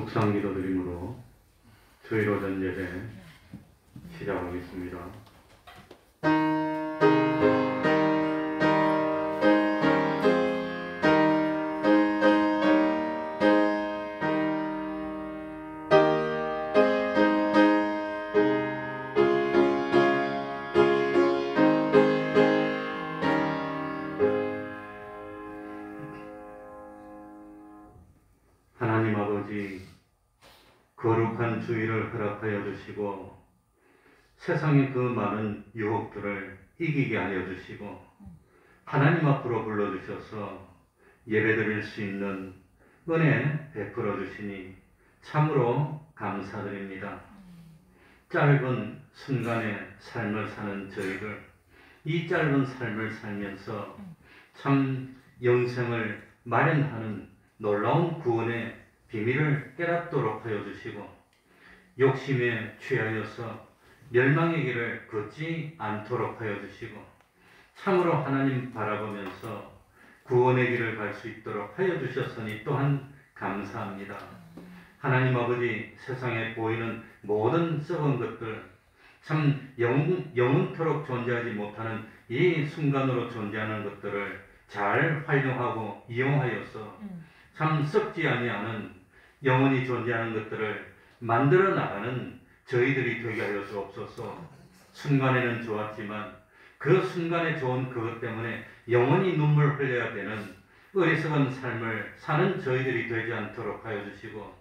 묵상 기도드림으로 주일 오전 예배 시작하겠습니다. 하나님 아버지, 거룩한 주일을 허락하여 주시고 세상의 그 많은 유혹들을 이기게 하여 주시고 하나님 앞으로 불러주셔서 예배드릴 수 있는 은혜 베풀어 주시니 참으로 감사드립니다. 짧은 순간의 삶을 사는 저희들, 이 짧은 삶을 살면서 참 영생을 마련하는 놀라운 구원의 비밀을 깨닫도록 하여 주시고 욕심에 취하여서 멸망의 길을 걷지 않도록 하여 주시고 참으로 하나님 바라보면서 구원의 길을 갈 수 있도록 하여 주셨으니 또한 감사합니다. 하나님 아버지, 세상에 보이는 모든 썩은 것들, 참 영원토록 존재하지 못하는 이 순간으로 존재하는 것들을 잘 활용하고 이용하여서 참 썩지 아니하는 영원히 존재하는 것들을 만들어 나가는 저희들이 되게 하여 주옵소서. 순간에는 좋았지만 그 순간에 좋은 그것 때문에 영원히 눈물 흘려야 되는 어리석은 삶을 사는 저희들이 되지 않도록 하여 주시고,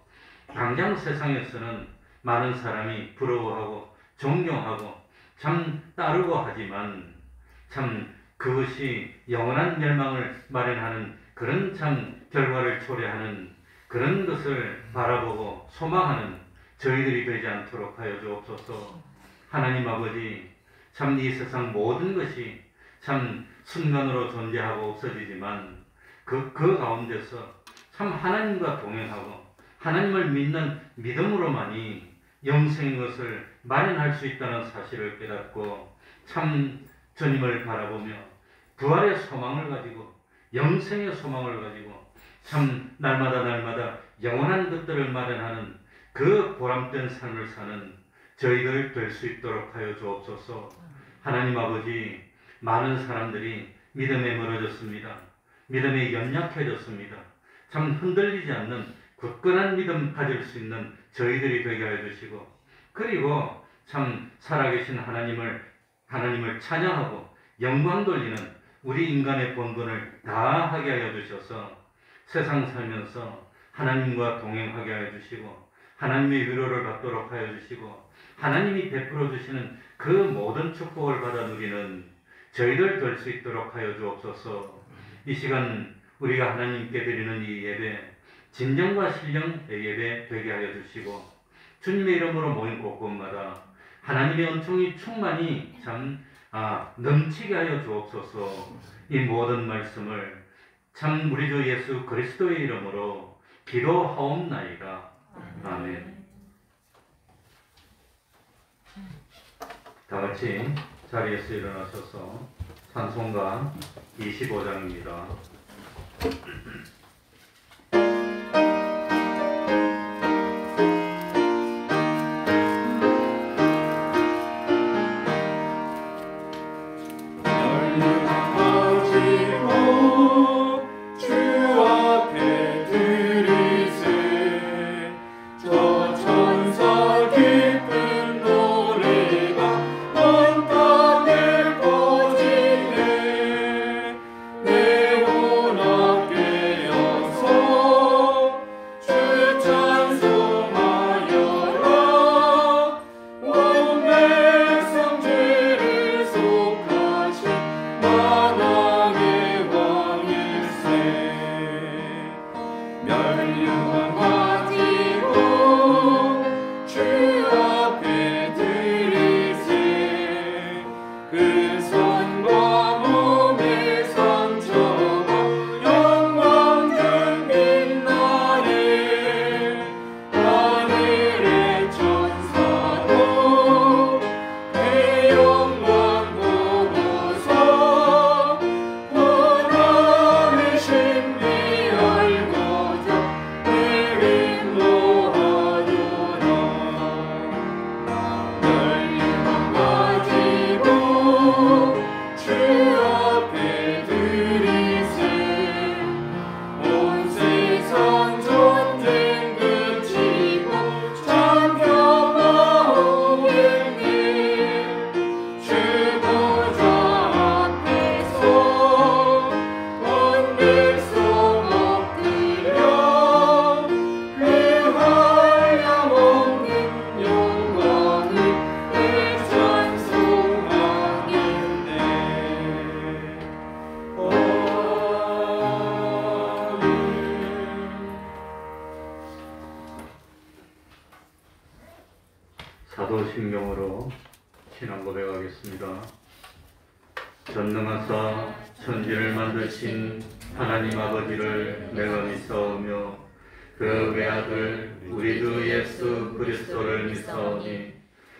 당장 세상에서는 많은 사람이 부러워하고 존경하고 참 따르고 하지만 참 그것이 영원한 멸망을 마련하는 그런 참 결과를 초래하는 그런 것을 바라보고 소망하는 저희들이 되지 않도록 하여 주옵소서. 하나님 아버지, 참 이 세상 모든 것이 참 순간으로 존재하고 없어지지만 그 가운데서 참 하나님과 동행하고 하나님을 믿는 믿음으로만이 영생의 것을 마련할 수 있다는 사실을 깨닫고 참 주님을 바라보며 부활의 소망을 가지고 영생의 소망을 가지고 참 날마다 영원한 것들을 마련하는 그 보람된 삶을 사는 저희들 될 수 있도록 하여 주옵소서. 하나님 아버지, 많은 사람들이 믿음에 멀어졌습니다. 믿음에 연약해졌습니다. 참 흔들리지 않는 굳건한 믿음 가질 수 있는 저희들이 되게 하여 주시고, 그리고 참 살아계신 하나님을 찬양하고 영광 돌리는 우리 인간의 본분을 다하게 하여 주셔서 세상 살면서 하나님과 동행하게 하여 주시고 하나님의 위로를 받도록 하여 주시고 하나님이 베풀어 주시는 그 모든 축복을 받아 누리는 저희들 될 수 있도록 하여 주옵소서. 이 시간 우리가 하나님께 드리는 이 예배, 진정과 신령의 예배 되게 하여 주시고 주님의 이름으로 모인 곳곳마다 하나님의 은총이 충만히 참 넘치게 하여 주옵소서. 이 모든 말씀을 참 우리 주 예수 그리스도의 이름으로 기도하옵나이다. 아멘. 다 같이 자리에서 일어나셔서 찬송가 25장입니다. 내 원하게 영으로 신앙 고백하겠습니다. 전능하사 천지를 만드신 하나님 아버지를 내가 믿사오며 그 외아들 우리 주 예수 그리스도를 믿사오니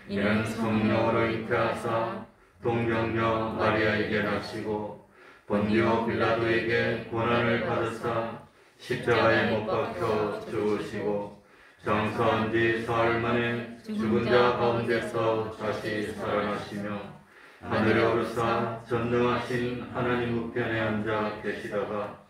이는 성령으로 잉태하사 동정녀 마리아에게 나시고 본디오 빌라도에게 고난을 받으사 십자가에 못 박혀 죽으시고 장사한 지 사흘 만에 죽은 자 가운데서 다시 살아나시며 하늘에 오르사 전능하신 하나님 우편에 앉아 계시다가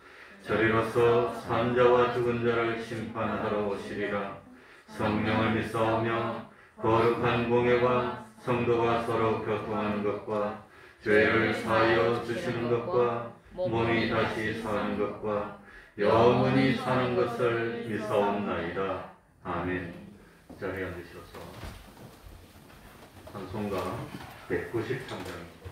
저리로서 산 자와 죽은 자를 심판하러 오시리라. 성령을 믿사오며 거룩한 공예와 성도가 서로 교통하는 것과 죄를 사하여 주시는 것과 몸이 다시 사는 것과 영원히 사는 것을 믿사옵나이다. 아멘. 자리에 앉으셔서 찬송가 193장입니다.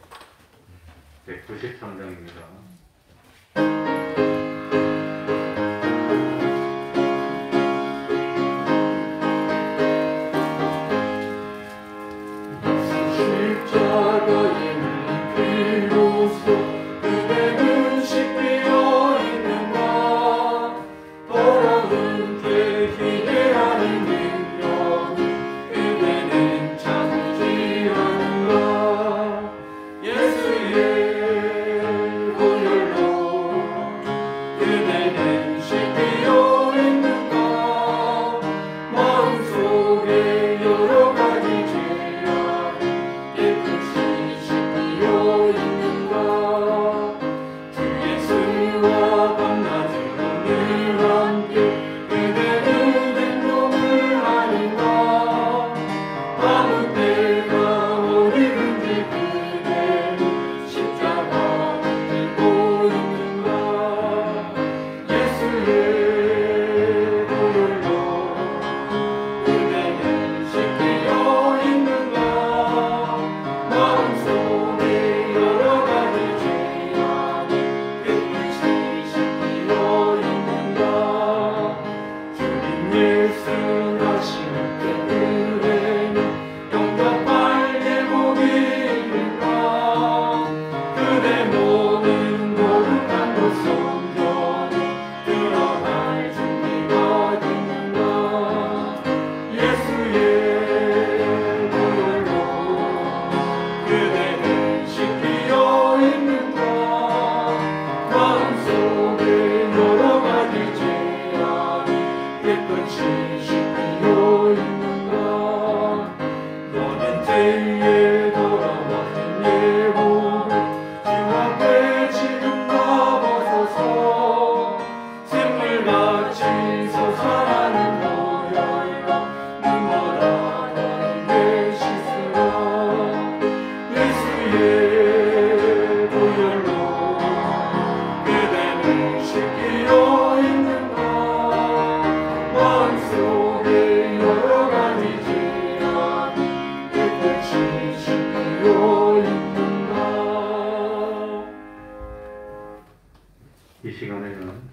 이 시간에는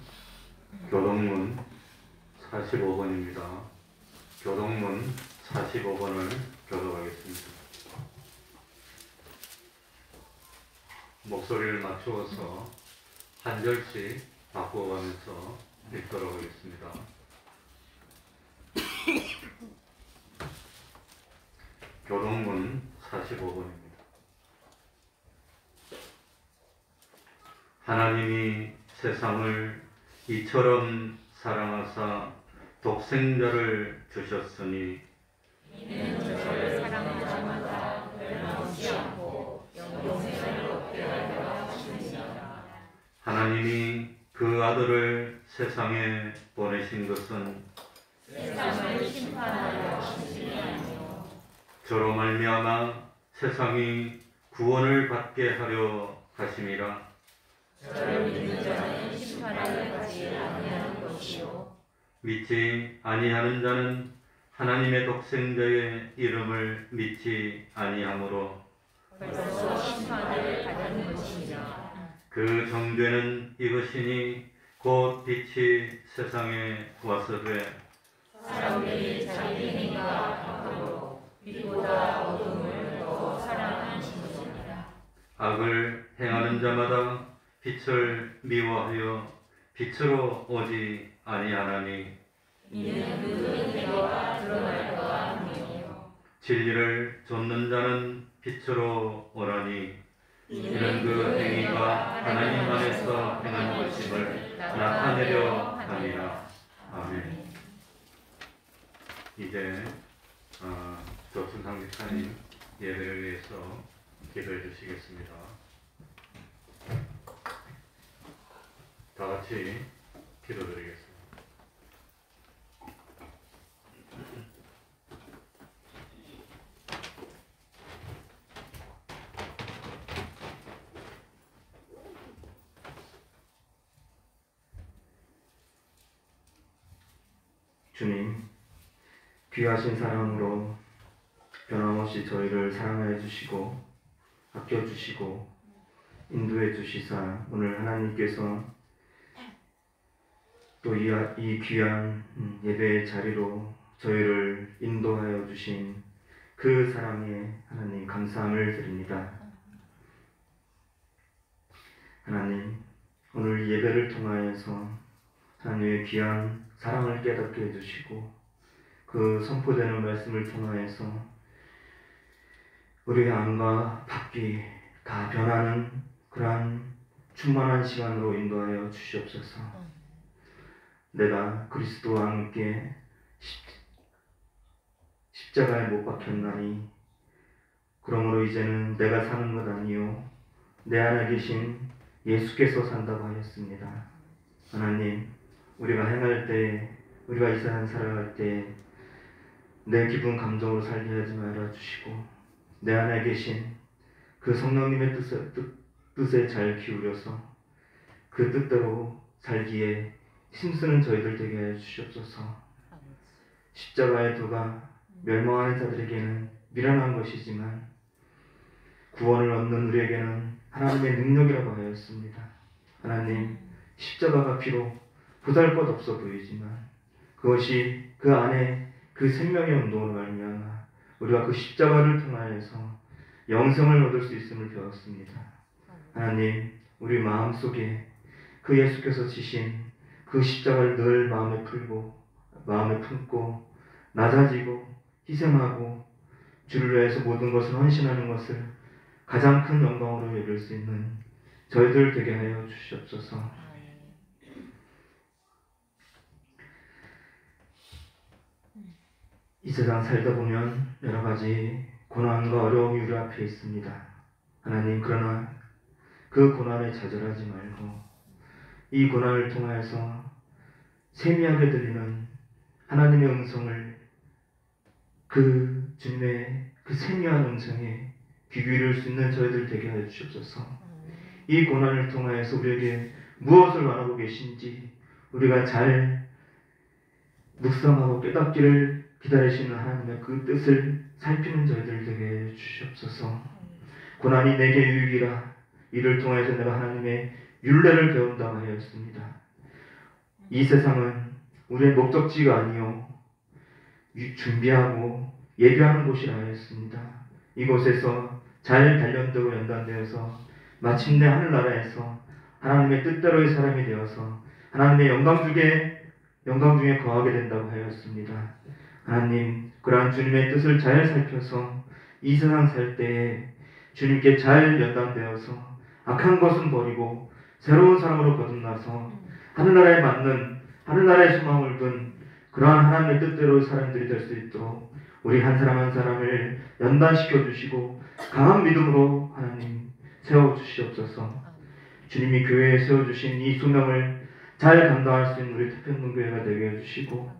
교동문 45번입니다. 교동문 45번을 교독하겠습니다. 목소리를 맞추어서 한 절씩 바꿔가면서 읽도록 하겠습니다. 교동문 45번입니다. 하나님이 세상을 이처럼 사랑하사 독생자를 주셨으니 이는 저를 사랑하는 자마다 멸망치 않고 영생을 얻게 하려 하시느니라. 하나님이 그 아들을 세상에 보내신 것은 세상을 심판하려 하심이 아니요 저로 말미암아 세상이 구원을 받게 하려 하심이라. 저를 믿는 자는 심판을 받지 아니하는 것이요 믿지 아니하는 자는 하나님의 독생자의 이름을 믿지 아니하므로 벌써 심판을 받는 것이니라. 그 정죄는 이것이니 곧 빛이 세상에 왔으되 사람들이 자기 행위가 악함으로 빛보다 어둠을 더 사랑하시느니라. 악을 행하는 자마다 빛을 미워하여 빛으로 오지 아니하나니 이는 그 행위가 드러날 바 함이요. 진리를 좇는 자는 빛으로 오라니 이는 그 행위가 하나님 안에서 행한 것임을 나타내려 함이라. 아멘. 이제 조순상 목사님 예배를 위해서 기도해 주시겠습니다. 다 같이 기도드리겠습니다. 주님, 귀하신 사랑으로 변함없이 저희를 사랑하여 주시고 아껴 주시고 인도해 주시사 오늘 하나님께서 또 이 귀한 예배의 자리로 저희를 인도하여 주신 그 사랑에 하나님 감사함을 드립니다. 하나님, 오늘 예배를 통하여서 하나님의 귀한 사랑을 깨닫게 해주시고 그 선포되는 말씀을 통하여서 우리의 안과 밖이 다 변하는 그러한 충만한 시간으로 인도하여 주시옵소서. 내가 그리스도와 함께 십자가에 못 박혔나니 그러므로 이제는 내가 사는 것 아니요 내 안에 계신 예수께서 산다고 하였습니다. 하나님, 우리가 행할 때, 우리가 이 세상 살아갈 때 내 기분 감정으로 살게 하지 말아 주시고 내 안에 계신 그 성령님의 뜻에 잘 기울여서 그 뜻대로 살기에 힘쓰는 저희들 되게 해 주시옵소서. 십자가의 도가 멸망하는 자들에게는 미련한 것이지만 구원을 얻는 우리에게는 하나님의 능력이라고 하였습니다. 하나님, 십자가가 비록 보잘것없어 보이지만 그것이 그 안에 그 생명의 운동으로 말미암아 우리가 그 십자가를 통하여서 영생을 얻을 수 있음을 배웠습니다. 하나님, 우리 마음속에 그 예수께서 지신 그 십자가를 늘 마음에 품고 낮아지고 희생하고 주를 위해서 모든 것을 헌신하는 것을 가장 큰 영광으로 여길 수 있는 저희들 되게 하여 주시옵소서. 이 세상 살다 보면 여러 가지 고난과 어려움이 우리 앞에 있습니다. 하나님, 그러나 그 고난에 좌절하지 말고 이 고난을 통하여서 세미하게 들리는 하나님의 음성을 그 주님의 그 세미한 음성에 귀 기울일 수 있는 저희들 되게 하여 주옵소서. 이 고난을 통하여서 우리에게 무엇을 원하고 계신지 우리가 잘 묵상하고 깨닫기를 기다리시는 하나님의 그 뜻을 살피는 저희들 되게 해 주시옵소서. 고난이 내게 유익이라 이를 통해서 내가 하나님의 율례를 배운다고 하였습니다. 이 세상은 우리의 목적지가 아니요 준비하고 예배하는 곳이라 하였습니다. 이곳에서 잘 단련되고 연단되어서 마침내 하늘나라에서 하나님의 뜻대로의 사람이 되어서 하나님의 영광 중에 거하게 된다고 하였습니다. 하나님, 그러한 주님의 뜻을 잘 살펴서 이 세상 살 때에 주님께 잘 연단되어서 악한 것은 버리고 새로운 사람으로 거듭나서 하늘나라에 맞는 하늘나라의 소망을 둔 그러한 하나님의 뜻대로의 사람들이 될 수 있도록 우리 한 사람 한 사람을 연단시켜 주시고 강한 믿음으로 하나님 세워주시옵소서. 주님이 교회에 세워주신 이 소명을 잘 감당할 수 있는 우리 태평동교회가 되게 해주시고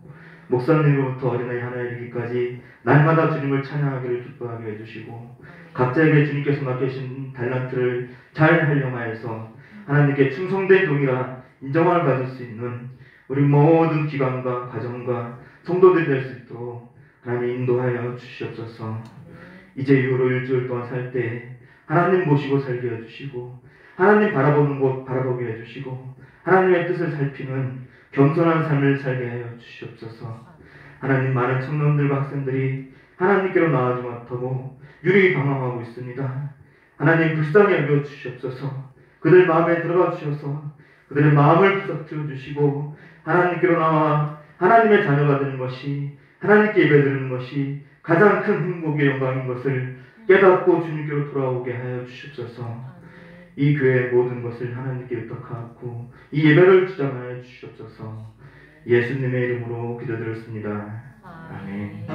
목사님으로부터 어린아이 하나 이르기까지 날마다 주님을 찬양하기를 기뻐하게 해주시고 각자에게 주님께서 맡기신 달란트를 잘 활용하여서 하나님께 충성된 종이라 인정을 받을 수 있는 우리 모든 기관과 가정과 성도들이 될 수 있도록 하나님 인도하여 주시옵소서. 이제 이후로 일주일 동안 살 때 하나님 모시고 살게 해주시고 하나님 바라보는 곳 바라보게 해주시고 하나님의 뜻을 살피는 겸손한 삶을 살게 하여 주시옵소서. 하나님, 많은 청년들과 학생들이 하나님께로 나아가지 못하고 유리 방황하고 있습니다. 하나님 불쌍히 여겨 주시옵소서. 그들 마음에 들어가 주셔서 그들의 마음을 부서뜨려 주시고 하나님께로 나와 하나님의 자녀가 되는 것이 하나님께 예배드리는 것이 가장 큰 행복의 영광인 것을 깨닫고 주님께로 돌아오게 하여 주시옵소서. 이 교회의 모든 것을 하나님께 의탁하고 이 예배를 주장하여 주시옵소서. 예수님의 이름으로 기도드렸습니다. 아멘.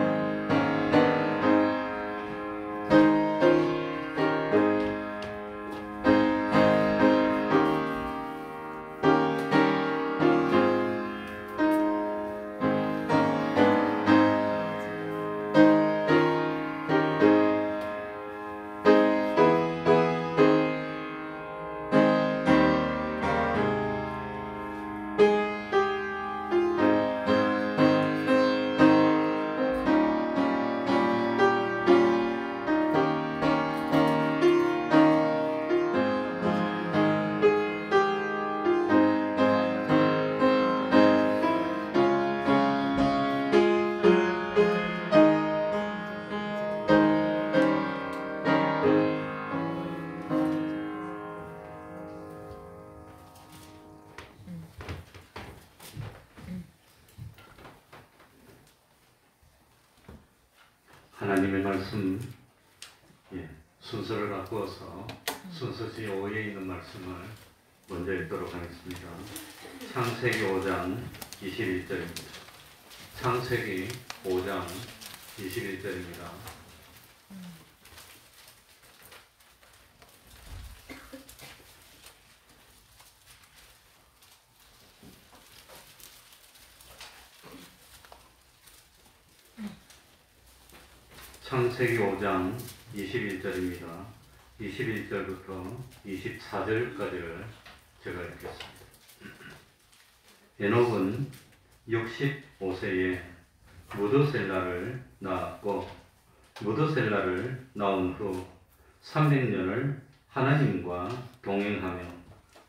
하나님의 말씀 순서를 바꾸어서 순서지 5에 있는 말씀을 먼저 읽도록 하겠습니다. 창세기 5장 21절입니다. 창세기 5장 21절입니다. 창세기 5장 21절입니다. 21절부터 24절까지를 제가 읽겠습니다. 에녹은 65세에 무드셀라를 낳았고 무드셀라를 낳은 후 300년을 하나님과 동행하며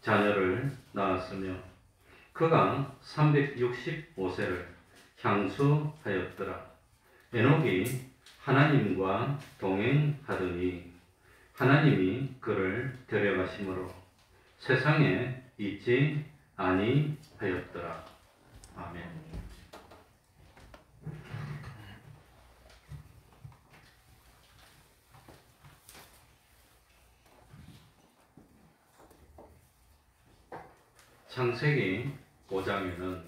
자녀를 낳았으며 그가 365세를 향수하였더라. 에녹이 하나님과 동행하더니 하나님이 그를 데려가심으로 세상에 있지 아니하였더라. 아멘. 창세기 5장에는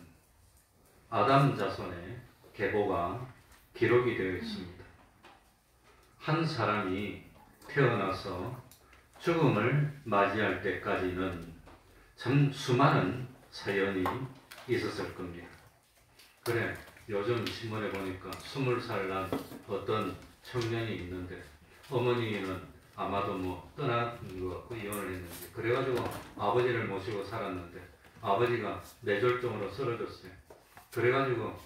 아담 자손의 계보가 기록이 되어 있습니다. 한 사람이 태어나서 죽음을 맞이할 때까지는 참 수많은 사연이 있었을 겁니다. 그래, 요즘 신문에 보니까 20살 난 어떤 청년이 있는데 어머니는 아마도 뭐 떠난 것 같고 이혼을 했는데 그래가지고 아버지를 모시고 살았는데 아버지가 뇌졸중으로 쓰러졌어요. 그래가지고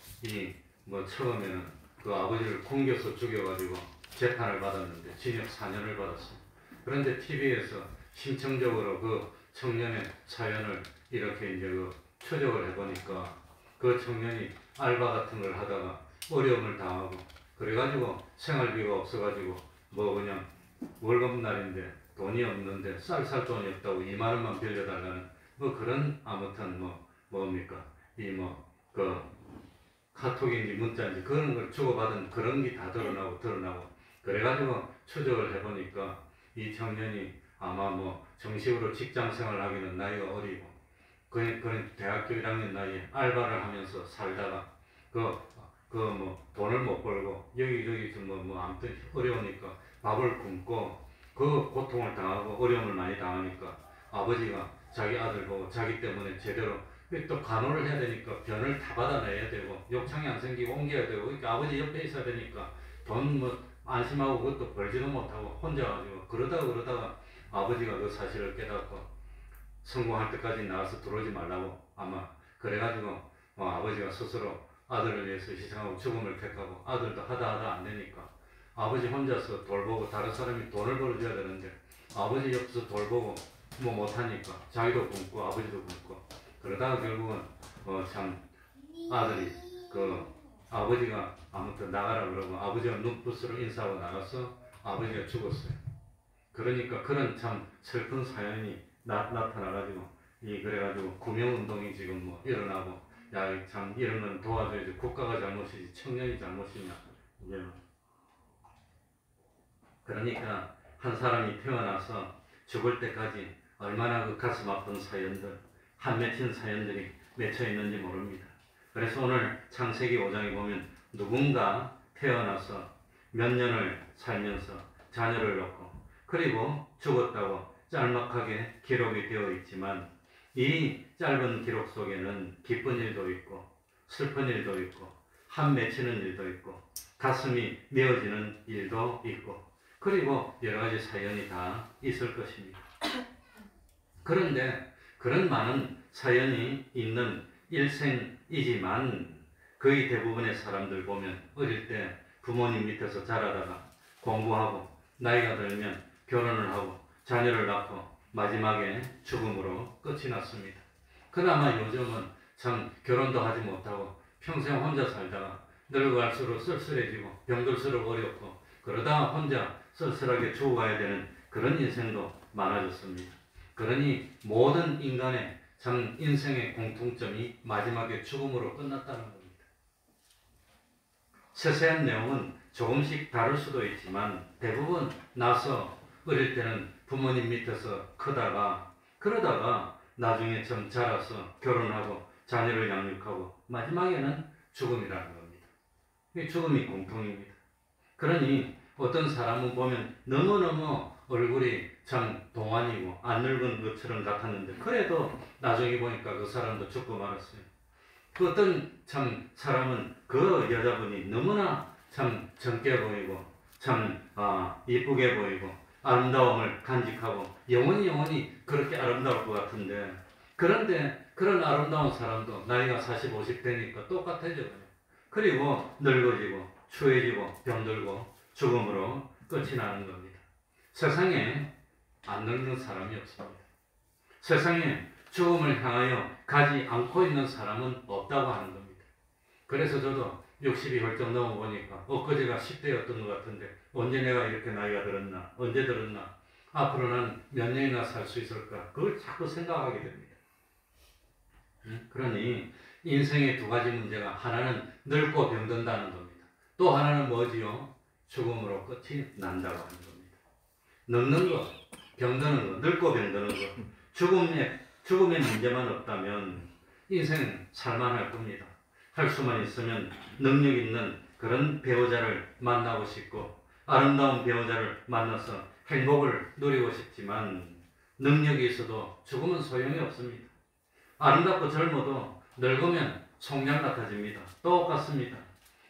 처음에는 그 아버지를 굶겨서 죽여가지고 재판을 받았는데 징역 4년을 받았어요. 그런데 TV에서 심층적으로 그 청년의 사연을 이렇게 추적을 해보니까 그 청년이 알바 같은 걸 하다가 어려움을 당하고 그래가지고 생활비가 없어가지고 그냥 월급날인데 돈이 없는데 쌀 돈이 없다고 2만 원만 빌려달라는 그런 아무튼 뭡니까 카톡인지 문자인지 그런 걸 주고받은 그런 게 다 드러나고 그래가지고 추적을 해보니까 이 청년이 아마 정식으로 직장 생활을 하기는 나이가 어리고 그런 대학교 1학년 나이에 알바를 하면서 살다가 돈을 못 벌고 여기저기 아무튼 어려우니까 밥을 굶고 그 고통을 당하고 어려움을 많이 당하니까 아버지가 자기 아들 보고 자기 때문에 제대로 또 간호를 해야 되니까 변을 다 받아내야 되고 욕창이 안 생기고 옮겨야 되고 그러니까 아버지 옆에 있어야 되니까 돈 안심하고 그것도 벌지도 못하고 혼자 가지고 그러다가 아버지가 그 사실을 깨닫고 성공할 때까지 나와서 들어오지 말라고 아마 그래가지고 아버지가 스스로 아들을 위해서 희생하고 죽음을 택하고 아들도 하다 안 되니까 아버지 혼자서 돌보고 다른 사람이 돈을 벌어줘야 되는데 아버지 옆에서 돌보고 못하니까 자기도 굶고 아버지도 굶고 그러다가 결국은 참 아들이 아버지가 아무튼 나가라 그러고 아버지가 눈붓으로 인사하고 나가서 아버지가 죽었어요. 그러니까 그런 참 슬픈 사연이 나타나가지고 그래가지고 구명운동이 지금 뭐 일어나고 야 참 이런 건 도와줘야지 국가가 잘못이지 청년이 잘못이냐 이제 그러니까 한 사람이 태어나서 죽을 때까지 얼마나 그 가슴 아픈 사연들 한 맺힌 사연들이 맺혀 있는지 모릅니다. 그래서 오늘 창세기 5장에 보면 누군가 태어나서 몇 년을 살면서 자녀를 낳고 그리고 죽었다고 짤막하게 기록이 되어 있지만 이 짧은 기록 속에는 기쁜 일도 있고 슬픈 일도 있고 한 맺히는 일도 있고 가슴이 메어지는 일도 있고 그리고 여러 가지 사연이 다 있을 것입니다. 그런데 그런 많은 사연이 있는 일생이지만 거의 대부분의 사람들 보면 어릴 때 부모님 밑에서 자라다가 공부하고 나이가 들면 결혼을 하고 자녀를 낳고 마지막에 죽음으로 끝이 났습니다. 그나마 요즘은 참 결혼도 하지 못하고 평생 혼자 살다가 늙어갈수록 쓸쓸해지고 병들수록 어렵고 그러다 혼자 쓸쓸하게 죽어가야 되는 그런 인생도 많아졌습니다. 그러니 모든 인간의 참 인생의 공통점이 마지막에 죽음으로 끝났다는 겁니다. 세세한 내용은 조금씩 다를 수도 있지만 대부분 나서 어릴 때는 부모님 밑에서 크다가 그러다가 나중에 좀 자라서 결혼하고 자녀를 양육하고 마지막에는 죽음이라는 겁니다. 이 죽음이 공통입니다. 그러니 어떤 사람은 보면 너무너무 얼굴이 참 동안이고 안 늙은 것처럼 같았는데 그래도 나중에 보니까 그 사람도 죽고 말았어요. 그 어떤 참 사람은 그 여자분이 너무나 참 젊게 보이고 참 이쁘게 보이고 아름다움을 간직하고 영원히 그렇게 아름다울 것 같은데 그런데 그런 아름다운 사람도 나이가 40, 50대니까 똑같아져요. 그리고 늙어지고 추해지고 병들고 죽음으로 끝이 나는 겁니다. 세상에 안 늙는 사람이 없습니다. 세상에 죽음을 향하여 가지 않고 있는 사람은 없다고 하는 겁니다. 그래서 저도 60이 훌쩍 넘어보니까 엊그제가 10대였던 것 같은데 언제 내가 이렇게 나이가 들었나 언제 들었나 앞으로 난 몇 년이나 살 수 있을까 그걸 자꾸 생각하게 됩니다. 그러니 인생의 두 가지 문제가 하나는 늙고 병든다는 겁니다. 또 하나는 뭐지요? 죽음으로 끝이 난다고 하는 겁니다. 늙는 것, 병드는 것, 늙고 병드는 것 죽음의 문제만 없다면 인생 살만할 겁니다. 할 수만 있으면 능력 있는 그런 배우자를 만나고 싶고 아름다운 배우자를 만나서 행복을 누리고 싶지만 능력이 있어도 죽음은 소용이 없습니다. 아름답고 젊어도 늙으면 송장 같아집니다. 똑같습니다.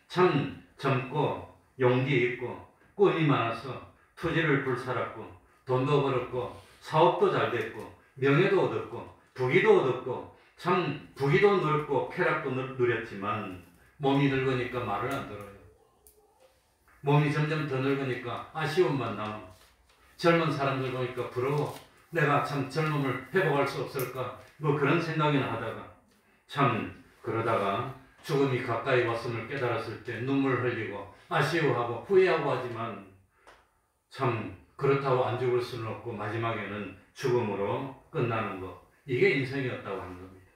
참 젊고 용기 있고 꿈이 많아서 투지를 불살았고 돈도 벌었고 사업도 잘 됐고 명예도 얻었고 부귀도 얻었고 참 부귀도 넓고 쾌락도 누렸지만 몸이 늙으니까 말을 안 들어요. 몸이 점점 더 늙으니까 아쉬움만 남아. 젊은 사람들 보니까 부러워. 내가 참 젊음을 회복할 수 없을까 뭐 그런 생각이나 하다가 참 그러다가 죽음이 가까이 왔음을 깨달았을 때 눈물 흘리고 아쉬워하고 후회하고 하지만 참 그렇다고 안 죽을 수는 없고 마지막에는 죽음으로 끝나는 것. 이게 인생이었다고 하는 겁니다.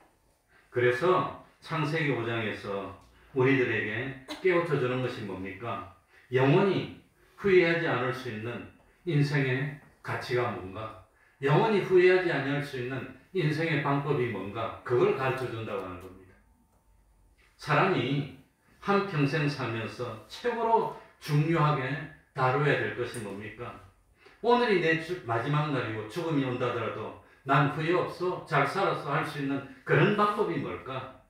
그래서 창세기 5장에서 우리들에게 깨우쳐 주는 것이 뭡니까? 영원히 후회하지 않을 수 있는 인생의 가치가 뭔가? 영원히 후회하지 않을 수 있는 인생의 방법이 뭔가? 그걸 가르쳐 준다고 하는 겁니다. 사람이 한평생 살면서 최고로 중요하게 다뤄야 될 것이 뭡니까? 오늘이 내 마지막 날이고 죽음이 온다더라도 난 후회 없어, 잘 살았어 할 수 있는 그런 방법이 뭘까?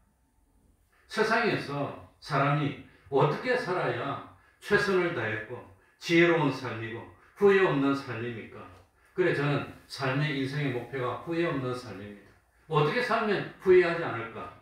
세상에서 사람이 어떻게 살아야 최선을 다했고 지혜로운 삶이고 후회 없는 삶입니까? 그래 저는 삶의 인생의 목표가 후회 없는 삶입니다. 어떻게 살면 후회하지 않을까?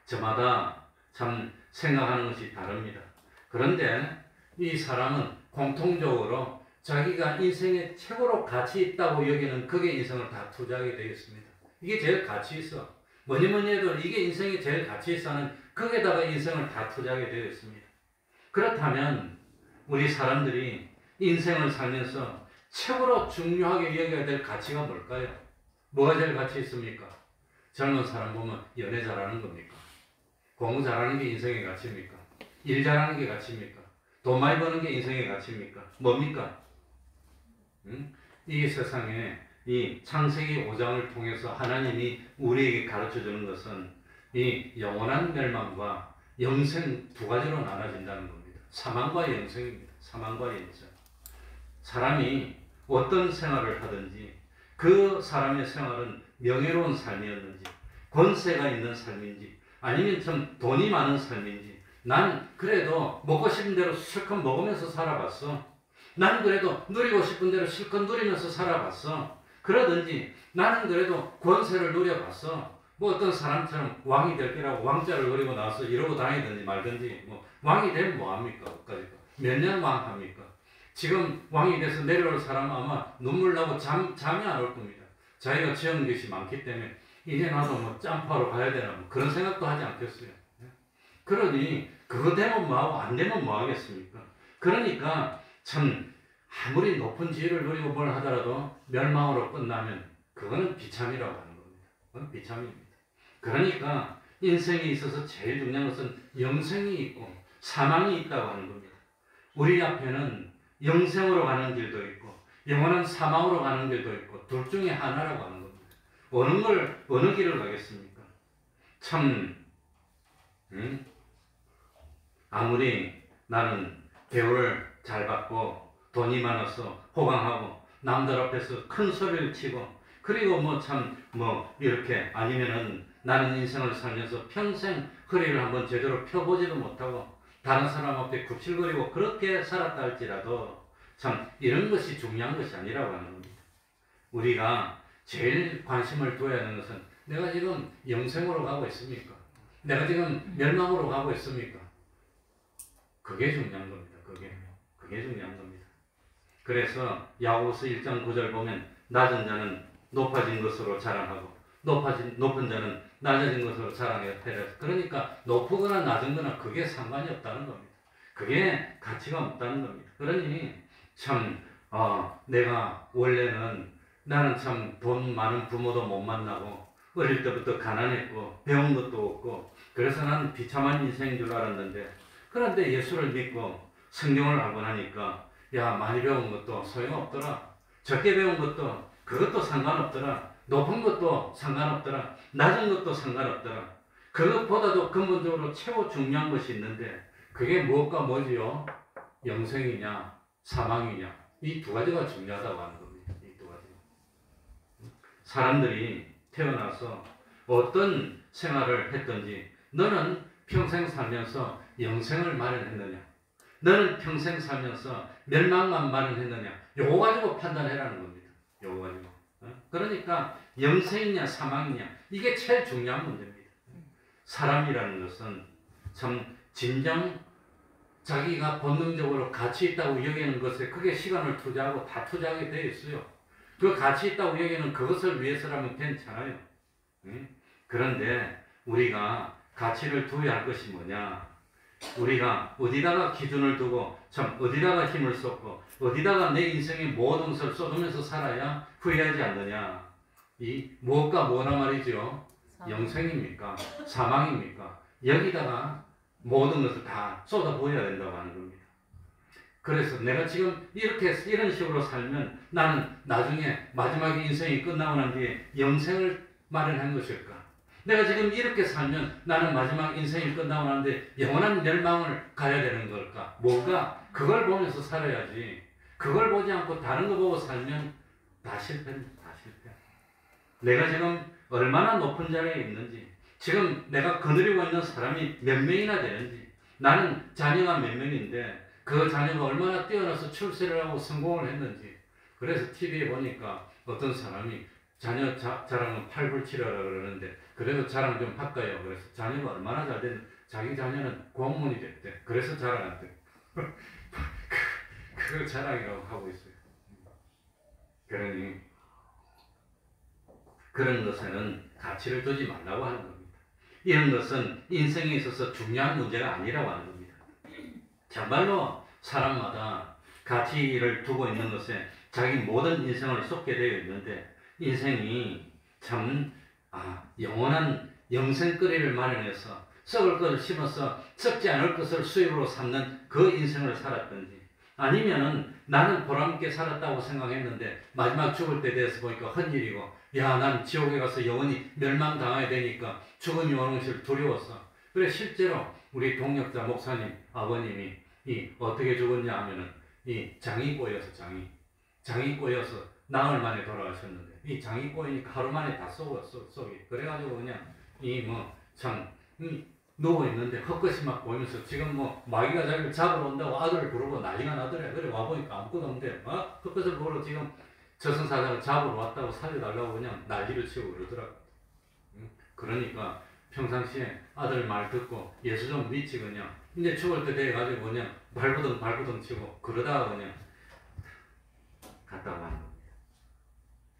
저마다 참 생각하는 것이 다릅니다. 그런데 이 사람은 공통적으로 자기가 인생에 최고로 가치 있다고 여기는 그게 인생을 다 투자하게 되겠습니다. 이게 제일 가치 있어. 뭐니 해도 이게 인생에 제일 가치 있어 하는 거기에다가 인생을 다 투자하게 되어 있습니다. 그렇다면 우리 사람들이 인생을 살면서 최고로 중요하게 여겨야 될 가치가 뭘까요? 뭐가 제일 가치 있습니까? 젊은 사람 보면 연애 잘하는 겁니까? 공부 잘하는 게 인생의 가치입니까? 일 잘하는 게 가치입니까? 돈 많이 버는 게 인생의 가치입니까? 뭡니까? 이 세상에 이 창세기 5장을 통해서 하나님이 우리에게 가르쳐 주는 것은 이 영원한 멸망과 영생 두 가지로 나눠진다는 겁니다. 사망과 영생입니다. 사망과 영생. 사람이 어떤 생활을 하든지 그 사람의 생활은 명예로운 삶이었는지 권세가 있는 삶인지 아니면 좀 돈이 많은 삶인지 난 그래도 먹고 싶은 대로 실컷 먹으면서 살아봤어. 난 그래도 누리고 싶은 대로 실컷 누리면서 살아봤어. 그러든지 나는 그래도 권세를 누려봤어. 뭐 어떤 사람처럼 왕이 될 거라고 왕자를 노리고 나와서 이러고 다니든지 말든지 뭐 왕이 되면 뭐합니까? 몇 년 왕합니까? 지금 왕이 돼서 내려올 사람은 아마 눈물 나고 잠이 안 올 겁니다. 자기가 지은 것이 많기 때문에 이제 나도 뭐 짬파로 가야 되나 뭐 그런 생각도 하지 않겠어요. 그러니 그거 되면 뭐하고 안 되면 뭐 하겠습니까? 그러니까 참 아무리 높은 지위를 누리고 뭘 하더라도 멸망으로 끝나면 그거는 비참이라고 하는 겁니다. 그건 비참입니다. 그러니까 인생에 있어서 제일 중요한 것은 영생이 있고 사망이 있다고 하는 겁니다. 우리 앞에는 영생으로 가는 길도 있고 영원한 사망으로 가는 길도 있고 둘 중에 하나라고 하는 겁니다. 어느 길을 가겠습니까? 참 아무리 나는 대우를 잘 받고 돈이 많아서 호강하고 남들 앞에서 큰 소리를 치고 그리고 이렇게 아니면은 나는 인생을 살면서 평생 허리를 한번 제대로 펴보지도 못하고 다른 사람 앞에 굽실거리고 그렇게 살았다 할지라도 참 이런 것이 중요한 것이 아니라고 하는 겁니다. 우리가 제일 관심을 둬야 하는 것은 내가 지금 영생으로 가고 있습니까? 내가 지금 멸망으로 가고 있습니까? 그게 중요한 겁니다. 그게 중요한 겁니다. 그래서 야고보서 1장 9절 보면 낮은 자는 높아진 것으로 자랑하고 높은 자는 낮아진 것으로 자랑해야 되라. 그러니까 높거나 낮은 거나 그게 상관이 없다는 겁니다. 그게 가치가 없다는 겁니다. 그러니 참 내가 원래는 나는 참 돈 많은 부모도 못 만나고 어릴 때부터 가난했고 배운 것도 없고 그래서 나는 비참한 인생인 줄 알았는데 그런데 예수를 믿고 성경을 알고 나니까 야 많이 배운 것도 소용없더라. 적게 배운 것도 그것도 상관없더라. 높은 것도 상관없더라. 낮은 것도 상관없더라. 그것보다도 근본적으로 최고 중요한 것이 있는데 그게 무엇과 뭐지요? 영생이냐 사망이냐 이 두 가지가 중요하다고 하는 겁니다. 이 두 가지. 사람들이 태어나서 어떤 생활을 했든지 너는 평생 살면서 영생을 마련했느냐 너는 평생 살면서 멸망만 마련했느냐 요거 가지고 판단해라는 겁니다. 요거 가지고. 그러니까 영생이냐 사망이냐 이게 제일 중요한 문제입니다. 사람이라는 것은 참 진정 자기가 본능적으로 가치 있다고 여기는 것에 크게 시간을 투자하고 다 투자하게 되어 있어요. 그 가치 있다고 여기는 그것을 위해서라면 괜찮아요. 그런데 우리가 가치를 두어야 할 것이 뭐냐? 우리가 어디다가 기준을 두고 참 어디다가 힘을 쏟고 어디다가 내 인생의 모든 것을 쏟으면서 살아야 후회하지 않느냐? 이 무엇과 뭐나 말이죠? 영생입니까? 사망입니까? 여기다가 모든 것을 다 쏟아부어야 된다고 하는 겁니다. 그래서 내가 지금 이런 식으로 살면 나는 나중에 마지막 인생이 끝나고 난 뒤에 영생을 마련한 것일까? 내가 지금 이렇게 살면 나는 마지막 인생이 끝나고 나는데 영원한 멸망을 가야 되는 걸까? 뭘까? 그걸 보면서 살아야지. 그걸 보지 않고 다른 거 보고 살면 다 실패입니다. 다 실패. 내가 지금 얼마나 높은 자리에 있는지 지금 내가 거느리고 있는 사람이 몇 명이나 되는지 나는 자녀가 몇 명인데 그 자녀가 얼마나 뛰어나서 출세를 하고 성공을 했는지 그래서 TV에 보니까 어떤 사람이 자녀 자랑은 팔불치라라 그러는데 그래도 자랑 좀 할까요? 그래서 자녀가 얼마나 잘 됐는데 자기 자녀는 공무원이 됐대. 그래서 자랑한대. 그걸 자랑이라고 하고 있어요. 그러니 그런 것에는 가치를 두지 말라고 하는 겁니다. 이런 것은 인생에 있어서 중요한 문제가 아니라고 하는 겁니다. 정말로 사람마다 가치를 두고 있는 것에 자기 모든 인생을 쏟게 되어 있는데 인생이 참 영원한 영생거리를 마련해서 썩을 것을 심어서 썩지 않을 것을 수입으로 삼는 그 인생을 살았든지 아니면은 나는 보람있게 살았다고 생각했는데 마지막 죽을 때 돼서 보니까 헛일이고 야, 난 지옥에 가서 영원히 멸망당해야 되니까 죽음이 오는 것을 두려웠어. 그래 실제로 우리 동역자 목사님 아버님이 어떻게 죽었냐 하면은 이 장이 꼬여서 장이 꼬여서 나흘 만에 돌아가셨는데 이 장이 꼬이니까 하루 만에 다 썩이 그래가지고 그냥 누워 있는데 헛것이 막 보이면서 지금 마귀가 자기를 잡으러 온다고 아들을 부르고 난리가 나더래. 그래 와보니까 아무것도 없는데 헛것을 보러 지금 저승사자를 잡으러 왔다고 살려달라고 그냥 난리를 치고 그러더라고. 그러니까 평상시에 아들 말 듣고 예수 좀 믿지 그냥 이제 죽을 때 돼가지고 그냥 발부둥 치고 그러다가 그냥 갔다고 하는 겁니다.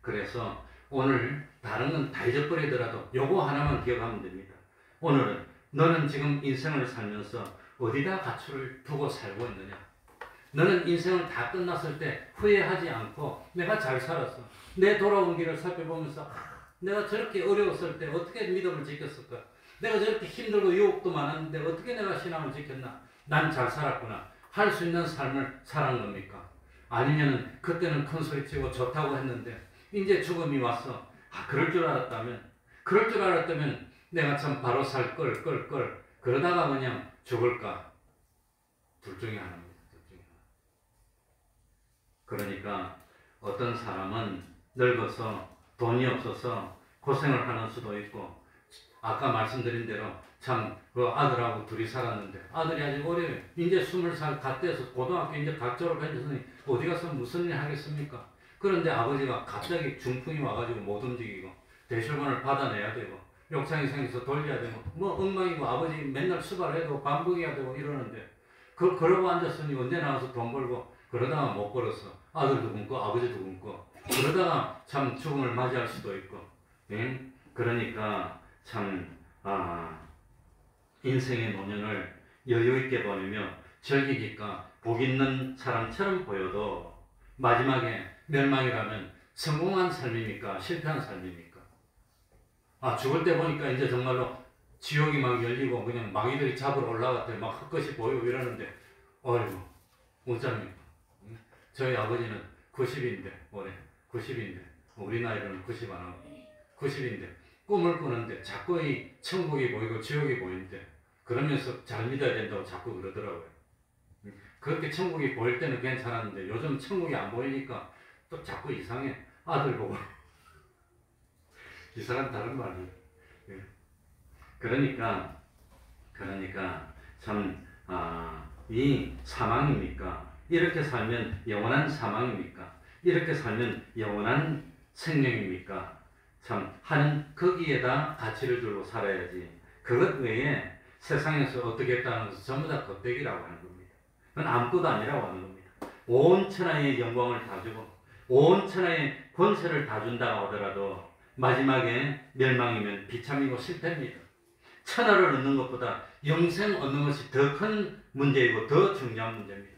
그래서 오늘 다른 건 다 잊어버리더라도 요거 하나만 기억하면 됩니다. 오늘은 너는 지금 인생을 살면서 어디다 가치를 두고 살고 있느냐? 너는 인생을 다 끝났을 때 후회하지 않고 내가 잘 살았어. 내 돌아온 길을 살펴보면서 내가 저렇게 어려웠을 때 어떻게 믿음을 지켰을까? 내가 저렇게 힘들고 유혹도 많았는데 어떻게 내가 신앙을 지켰나? 난 잘 살았구나. 할 수 있는 삶을 살은 겁니까? 아니면 그때는 큰 소리치고 좋다고 했는데 이제 죽음이 왔어. 그럴 줄 알았다면 내가 참 바로 살 걸 그러다가 그냥 죽을까? 둘 중에 하나입니다. 그러니까 어떤 사람은 늙어서 돈이 없어서 고생을 하는 수도 있고 아까 말씀드린 대로 참 그 아들하고 둘이 살았는데 아들이 아직 어려요. 이제 20살 갓 돼서 고등학교 이제 갓 졸업했으니 어디 가서 무슨 일 하겠습니까? 그런데 아버지가 갑자기 중풍이 와가지고 못 움직이고 대출금을 받아내야 되고 욕창이 생겨서 돌려야 되고 엉망이고 아버지 맨날 수발해도 반복해야 되고 이러는데 그러고 앉았으니 언제 나와서 돈 벌고 그러다가 못 벌었어. 아들도 굶고 아버지도 굶고 그러다가 참 죽음을 맞이할 수도 있고 그러니까 참 인생의 노년을 여유있게 보내며 즐기니까 복 있는 사람처럼 보여도 마지막에 멸망이라면 성공한 삶입니까? 실패한 삶입니까? 죽을 때 보니까 이제 정말로 지옥이 막 열리고 그냥 마귀들이 잡으러 올라갔대. 막 헛것이 보이고 이러는데 어이구 어쩝니까? 저희 아버지는 90인데 올해 90인데 우리 나이로는 90 안 하고 90인데 꿈을 꾸는데 자꾸 이 천국이 보이고 지옥이 보이는데 그러면서 잘 믿어야 된다고 자꾸 그러더라고요. 그렇게 천국이 보일 때는 괜찮았는데 요즘 천국이 안 보이니까 또 자꾸 이상해. 아들 보고 이상한 다른 말이에요. 그러니까 참 이 사망입니까? 이렇게 살면 영원한 사망입니까? 이렇게 살면 영원한 생명입니까? 참 하는 거기에다 가치를 두고 살아야지. 그것 외에 세상에서 어떻게 했다는 것은 전부 다 겉대기라고 하는 겁니다. 그건 아무것도 아니라고 하는 겁니다. 온 천하의 영광을 다 주고 온 천하의 권세를 다 준다고 하더라도 마지막에 멸망이면 비참이고 실패입니다. 천하를 얻는 것보다 영생 얻는 것이 더 큰 문제이고 더 중요한 문제입니다.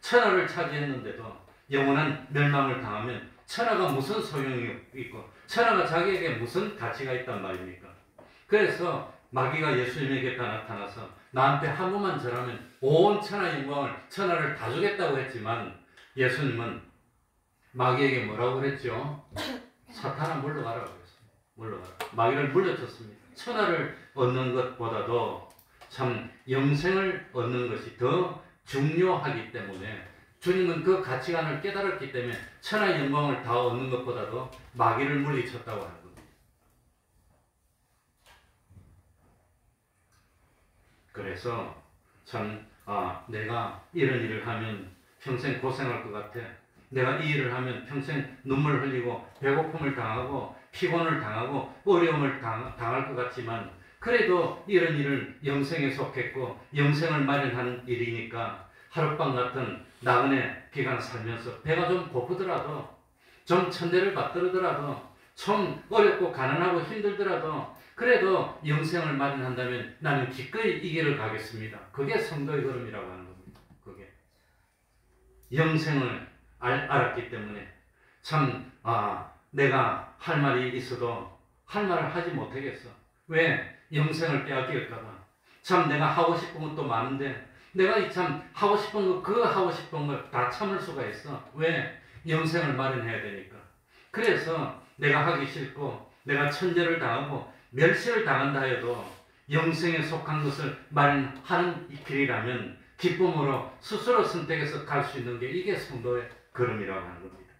천하를 차지했는데도 영원한 멸망을 당하면 천하가 무슨 소용이 있고 천하가 자기에게 무슨 가치가 있단 말입니까? 그래서 마귀가 예수님에게 나타나서 나한테 한 번만 절하면 온 천하의 영광을 천하를 다 주겠다고 했지만 예수님은 마귀에게 뭐라고 그랬죠? 사탄아 물러가라고 그랬습니다. 물러가라. 마귀를 물려쳤습니다. 천하를 얻는 것보다도 참 영생을 얻는 것이 더 중요하기 때문에 주님은 그 가치관을 깨달았기 때문에 천하의 영광을 다 얻는 것보다도 마귀를 물리쳤다고 하는 겁니다. 그래서 참 내가 이런 일을 하면 평생 고생할 것 같아. 내가 이 일을 하면 평생 눈물 흘리고 배고픔을 당하고 피곤을 당하고 어려움을 당할 것 같지만 그래도 이런 일은 영생에 속했고 영생을 마련하는 일이니까 하룻밤 같은 나그네 기간 살면서 배가 좀 고프더라도 좀 천대를 받들더라도 좀 어렵고 가난하고 힘들더라도 그래도 영생을 마련한다면 나는 기꺼이 이 길을 가겠습니다. 그게 성도의 걸음이라고 하는 겁니다. 그게 영생을 알았기 때문에 참 내가 할 말이 있어도 할 말을 하지 못하겠어. 왜? 영생을 빼앗길까봐. 참 내가 하고 싶은 것도 많은데 내가 참 하고 싶은 거 그 하고 싶은 걸 다 참을 수가 있어. 왜? 영생을 마련해야 되니까. 그래서 내가 하기 싫고 내가 천절을 당하고 멸시를 당한다 해도 영생에 속한 것을 마련하는 길이라면 기쁨으로 스스로 선택해서 갈 수 있는 게 이게 성도의 걸음이라고 하는 겁니다.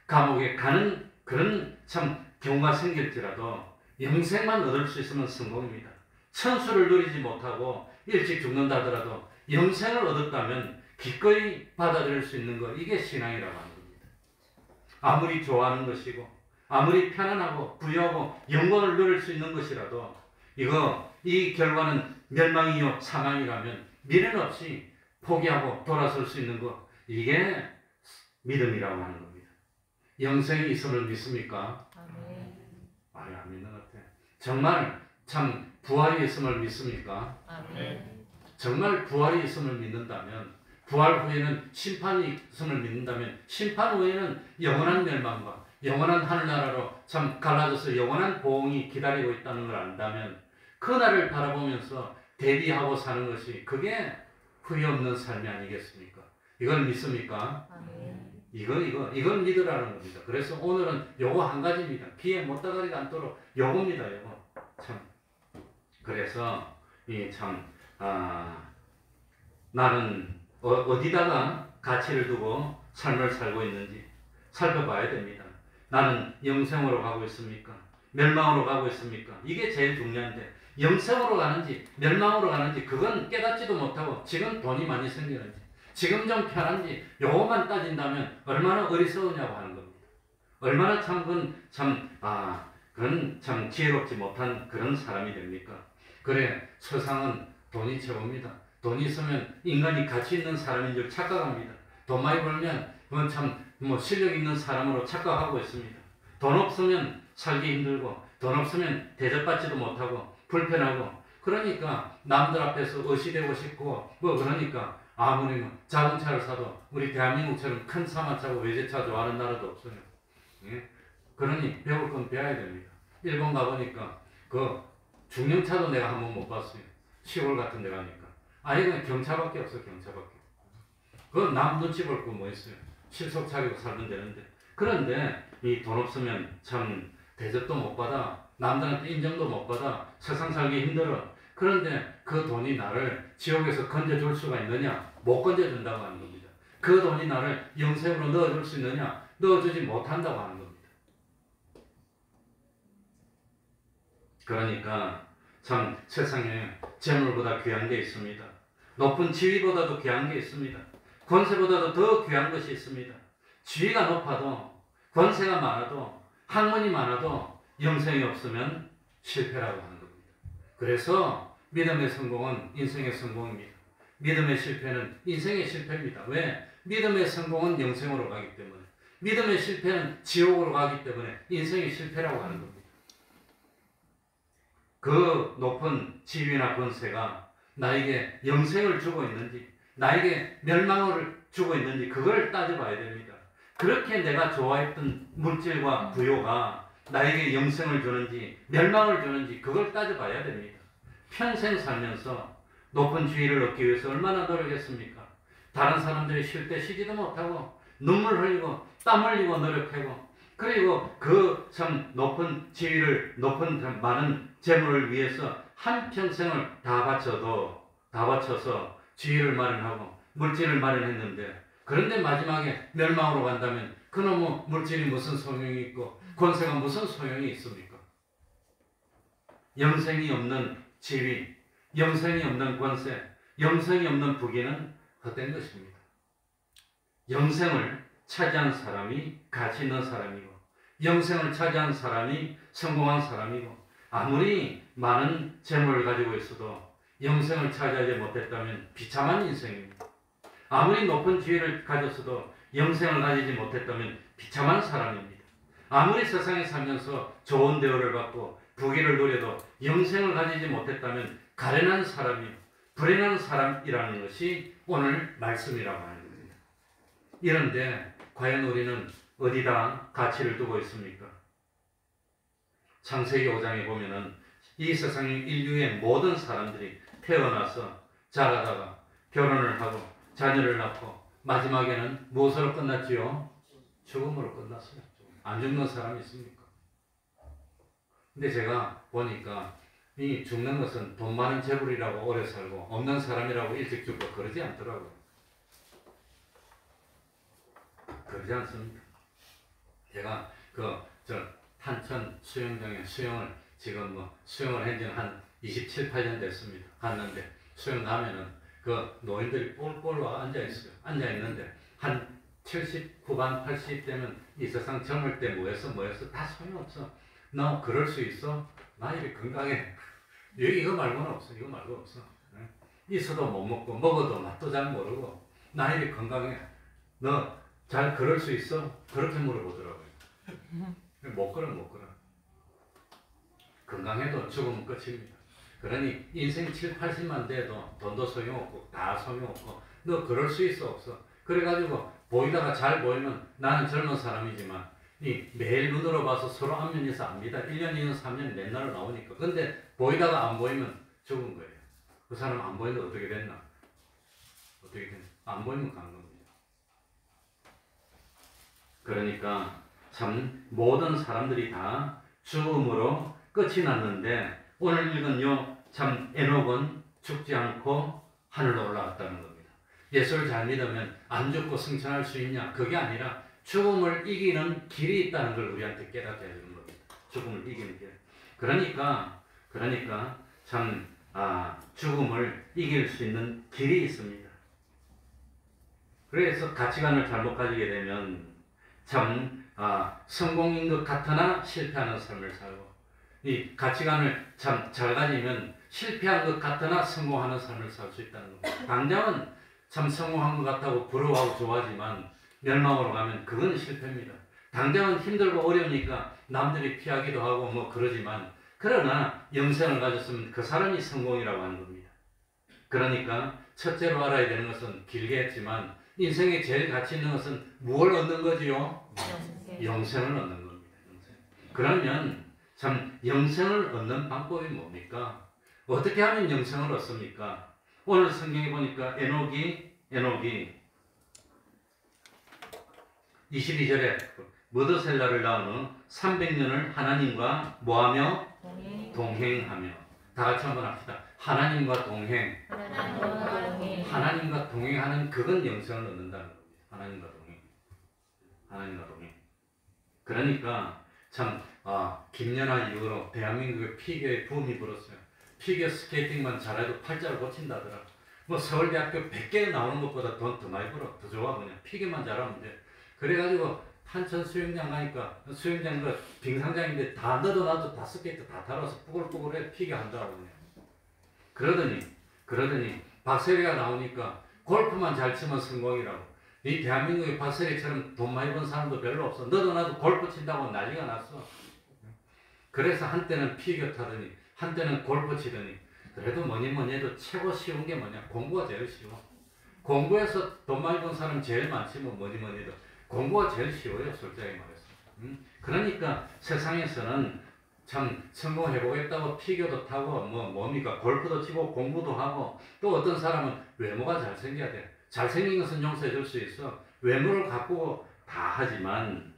감옥에 가는 그런 참 경우가 생길지라도 영생만 얻을 수 있으면 성공입니다. 천수를 누리지 못하고 일찍 죽는다 하더라도 영생을 얻었다면 기꺼이 받아들일 수 있는 것, 이게 신앙이라고 하는 겁니다. 아무리 좋아하는 것이고 아무리 편안하고 부유하고 영광을 누릴 수 있는 것이라도 이 결과는 멸망이요 사망이라면 미련 없이 포기하고 돌아설 수 있는 것, 이게 믿음이라고 하는 겁니다. 영생이 있음을 믿습니까? 아멘. 아니, 안 믿는 것 같아요. 정말 참 부활이 있음을 믿습니까? 아멘. 정말 부활이 있음을 믿는다면, 부활 후에는 심판이 있음을 믿는다면, 심판 후에는 영원한 멸망과 영원한 하늘나라로 참 갈라져서 영원한 보응이 기다리고 있다는 걸 안다면 그 날을 바라보면서 대비하고 사는 것이 그게 후회 없는 삶이 아니겠습니까? 이걸 믿습니까? 아멘. 이걸 믿으라는 겁니다. 그래서 오늘은 요거 한 가지입니다. 피에 못다가리가 않도록 요겁니다. 요거 참. 그래서 나는 어디다가 가치를 두고 삶을 살고 있는지 살펴봐야 됩니다. 나는 영생으로 가고 있습니까? 멸망으로 가고 있습니까? 이게 제일 중요한데 영생으로 가는지 멸망으로 가는지 그건 깨닫지도 못하고 지금 돈이 많이 생기는지 지금 좀 편한지 요것만 따진다면 얼마나 어리석으냐고 하는 겁니다. 얼마나 그건 참 지혜롭지 못한 그런 사람이 됩니까? 그래, 세상은 돈이 최고입니다. 돈이 있으면 인간이 가치 있는 사람인 줄 착각합니다. 돈 많이 벌면 그건 실력 있는 사람으로 착각하고 있습니다. 돈 없으면 살기 힘들고 돈 없으면 대접받지도 못하고 불편하고 그러니까 남들 앞에서 의시되고 싶고 그러니까 아무리 작은 차를 사도 우리 대한민국처럼 큰 차만 차고 외제차 좋아하는 나라도 없어요. 예? 그러니 배울 건 배워야 됩니다. 일본 가보니까 그 중형차도 내가 한번 못 봤어요. 시골 같은 데 가니까. 아니 그냥 경차밖에 없어. 경차밖에. 그건 남 눈치 볼 거 뭐 있어요. 실속 차리고 살면 되는데. 그런데 이 돈 없으면 참 대접도 못 받아. 남들한테 인정도 못 받아. 세상 살기 힘들어. 그런데 그 돈이 나를 지옥에서 건져줄 수가 있느냐? 못 건져준다고 하는 겁니다. 그 돈이 나를 영생으로 넣어줄 수 있느냐? 넣어주지 못한다고 하는 겁니다. 그러니까 참 세상에 재물보다 귀한 게 있습니다. 높은 지위보다도 귀한 게 있습니다. 권세보다도 더 귀한 것이 있습니다. 지위가 높아도 권세가 많아도 학문이 많아도 영생이 없으면 실패라고 하는 겁니다. 그래서 믿음의 성공은 인생의 성공입니다. 믿음의 실패는 인생의 실패입니다. 왜? 믿음의 성공은 영생으로 가기 때문에, 믿음의 실패는 지옥으로 가기 때문에 인생의 실패라고 하는 겁니다. 그 높은 지위나 권세가 나에게 영생을 주고 있는지 나에게 멸망을 주고 있는지 그걸 따져봐야 됩니다. 그렇게 내가 좋아했던 물질과 부요가 나에게 영생을 주는지 멸망을 주는지 그걸 따져봐야 됩니다. 평생 살면서 높은 지위를 얻기 위해서 얼마나 노력했습니까? 다른 사람들이 쉴 때 쉬지도 못하고 눈물 흘리고 땀 흘리고 노력하고 그리고 그 참 높은 지위를 높은 많은 재물을 위해서 한평생을 다 바쳐서 지위를 마련하고 물질을 마련했는데 그런데 마지막에 멸망으로 간다면 그놈의 물질이 무슨 소용이 있고 권세가 무슨 소용이 있습니까? 영생이 없는 지위, 영생이 없는 권세, 영생이 없는 부귀는 헛된 것입니다. 영생을 차지한 사람이 가치 있는 사람이고 영생을 차지한 사람이 성공한 사람이고 아무리 많은 재물을 가지고 있어도 영생을 차지하지 못했다면 비참한 인생입니다. 아무리 높은 지위를 가졌어도 영생을 가지지 못했다면 비참한 사람입니다. 아무리 세상에 살면서 좋은 대우를 받고 부귀를 누려도 영생을 가지지 못했다면 가련한 사람이 불행한 사람이라는 것이 오늘 말씀이라고 하는 겁니다. 이런데 과연 우리는 어디다 가치를 두고 있습니까? 창세기 5장에 보면은 이 세상의 인류의 모든 사람들이 태어나서 자라다가 결혼을 하고 자녀를 낳고 마지막에는 무엇으로 끝났지요? 죽음으로 끝났어요. 안 죽는 사람이 있습니까? 근데 제가 보니까 이 죽는 것은 돈 많은 재물이라고 오래 살고 없는 사람이라고 일찍 죽고 그러지 않더라고요. 그러지 않습니다. 제가 탄천 수영장에 수영을 지금 수영을 한 지는 한 27, 8년 됐습니다. 갔는데 수영 가면은 그 노인들이 꼴꼴 와 앉아 있어요. 앉아 있는데 한 70 후반 80 되면 이 세상 젊을 때 뭐했어 다 소용없어. 너 그럴 수 있어? 나 이렇게 건강해. 이거 말고는 없어. 이거 말고 없어. 있어도 못 먹고 먹어도 맛도 잘 모르고 나 이렇게 건강해. 너 잘 그럴 수 있어? 그렇게 물어보더라고요. 못 걸어. 건강해도 죽으면 끝입니다. 그러니 인생 7, 80만 돼도 돈도 소용없고 다 소용없고 너 그럴 수 있어 없어? 그래가지고 보이다가 잘 보이면 나는 젊은 사람이지만 이 매일 눈으로 봐서 서로 안면에서 압니다. 1년, 2년, 3년 맨날 나오니까. 근데 보이다가 안 보이면 죽은 거예요. 그 사람 안 보이는데 어떻게 됐나? 어떻게 됐나? 안 보이면 간 겁니다. 그러니까 참 모든 사람들이 다 죽음으로 끝이 났는데 오늘 읽은 참 에녹은 죽지 않고 하늘로 올라갔다는 겁니다. 예수를 잘 믿으면 안 죽고 승천할 수 있냐? 그게 아니라 죽음을 이기는 길이 있다는 걸 우리한테 깨닫게 해주는 겁니다. 죽음을 이기는 길. 그러니까 참 죽음을 이길 수 있는 길이 있습니다. 그래서 가치관을 잘못 가지게 되면 참 성공인 것 같으나 실패하는 삶을 살고 이 가치관을 참 잘 가지면 실패한 것 같으나 성공하는 삶을 살 수 있다는 겁니다. 당장은 참 성공한 것 같다고 부러워하고 좋아하지만 멸망으로 가면 그건 실패입니다. 당장은 힘들고 어려우니까 남들이 피하기도 하고 그러지만 그러나 영생을 가졌으면 그 사람이 성공이라고 하는 겁니다. 그러니까 첫째로 알아야 되는 것은 길게 했지만 인생에 제일 가치 있는 것은 무엇을 얻는 거지요? 영생을 얻는 겁니다. 그러면 참 영생을 얻는 방법이 뭡니까? 어떻게 하면 영생을 얻습니까? 오늘 성경에 보니까 에녹이 22절에 머드셀라를 낳은 후 300년을 하나님과 뭐하며? 동행하며. 다 같이 한번 합시다. 하나님과 동행. 하나님과 동행하는 그건 영생을 얻는다는 겁니다. 하나님과 동행. 그러니까 참 김연아 이후로 대한민국의 피겨의 붐이 불었어요. 피겨 스케이팅만 잘해도 팔자를 고친다더라. 서울대학교 100개 나오는 것보다 돈 더 많이 벌어. 더 좋아. 그냥 피겨만 잘하면 돼. 그래가지고 탄천 수영장 가니까 수영장과 빙상장인데 다 너도 나도 다 스케이트 다 달아서 뿌글뿌글해. 피겨 한다고 그냥. 그러더니 박세리가 나오니까 골프만 잘 치면 성공이라고. 이 대한민국의 박세리처럼 돈 많이 번 사람도 별로 없어. 너도 나도 골프 친다고 난리가 났어. 그래서 한때는 피겨 타더니 한때는 골프 치더니 그래도 뭐니 해도 최고 쉬운 게 뭐냐? 공부가 제일 쉬워. 공부해서 돈 많이 번 사람 제일 많지 뭐니 해도 공부가 제일 쉬워요. 솔직히 말해서. 그러니까 세상에서는 참 성공해보겠다고 피겨도 타고 뭡니까? 골프도 치고 공부도 하고 또 어떤 사람은 외모가 잘생겨야 돼. 잘생긴 것은 용서해 줄 수 있어. 외모를 갖고 다 하지만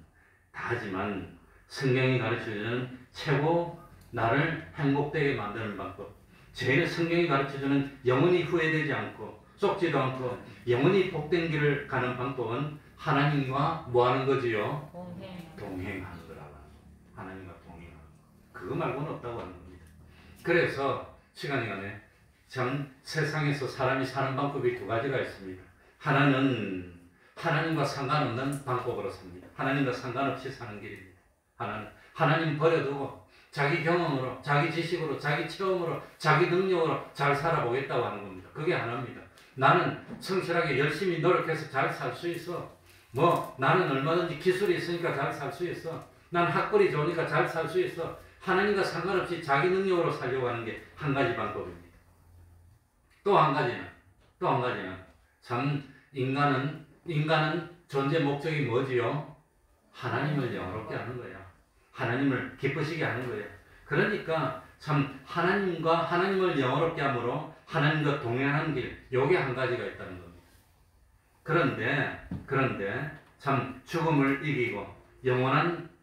성경이 가르쳐주는 최고 나를 행복되게 만드는 방법. 제일 성경이 가르쳐주는 영원히 후회되지 않고 썩지도 않고 영원히 복된 길을 가는 방법은 하나님과 뭐 하는 거지요? 동행하는 거라고. 하나님과 동행하는 거. 그거 말고는 없다고 하는 겁니다. 그래서 시간이 가네. 참 세상에서 사람이 사는 방법이 두 가지가 있습니다. 하나는 하나님과 상관없는 방법으로 삽니다. 하나님과 상관없이 사는 길입니다. 하나님 버려두고 자기 경험으로, 자기 지식으로, 자기 체험으로, 자기 능력으로 잘 살아보겠다고 하는 겁니다. 그게 하나입니다. 나는 성실하게 열심히 노력해서 잘 살 수 있어. 나는 얼마든지 기술이 있으니까 잘 살 수 있어. 난 학벌이 좋으니까 잘 살 수 있어. 하나님과 상관없이 자기 능력으로 살려고 하는 게 한 가지 방법입니다. 또 한 가지는 참 인간은 존재 목적이 뭐지요? 하나님을 영화롭게 하는 거야. 하나님을 기쁘시게 하는 거예요. 그러니까 참 하나님을 영화롭게 함으로 하나님과 동행하는 길, 요게 한 가지가 있다는 겁니다. 그런데 참 죽음을 이기고 영원한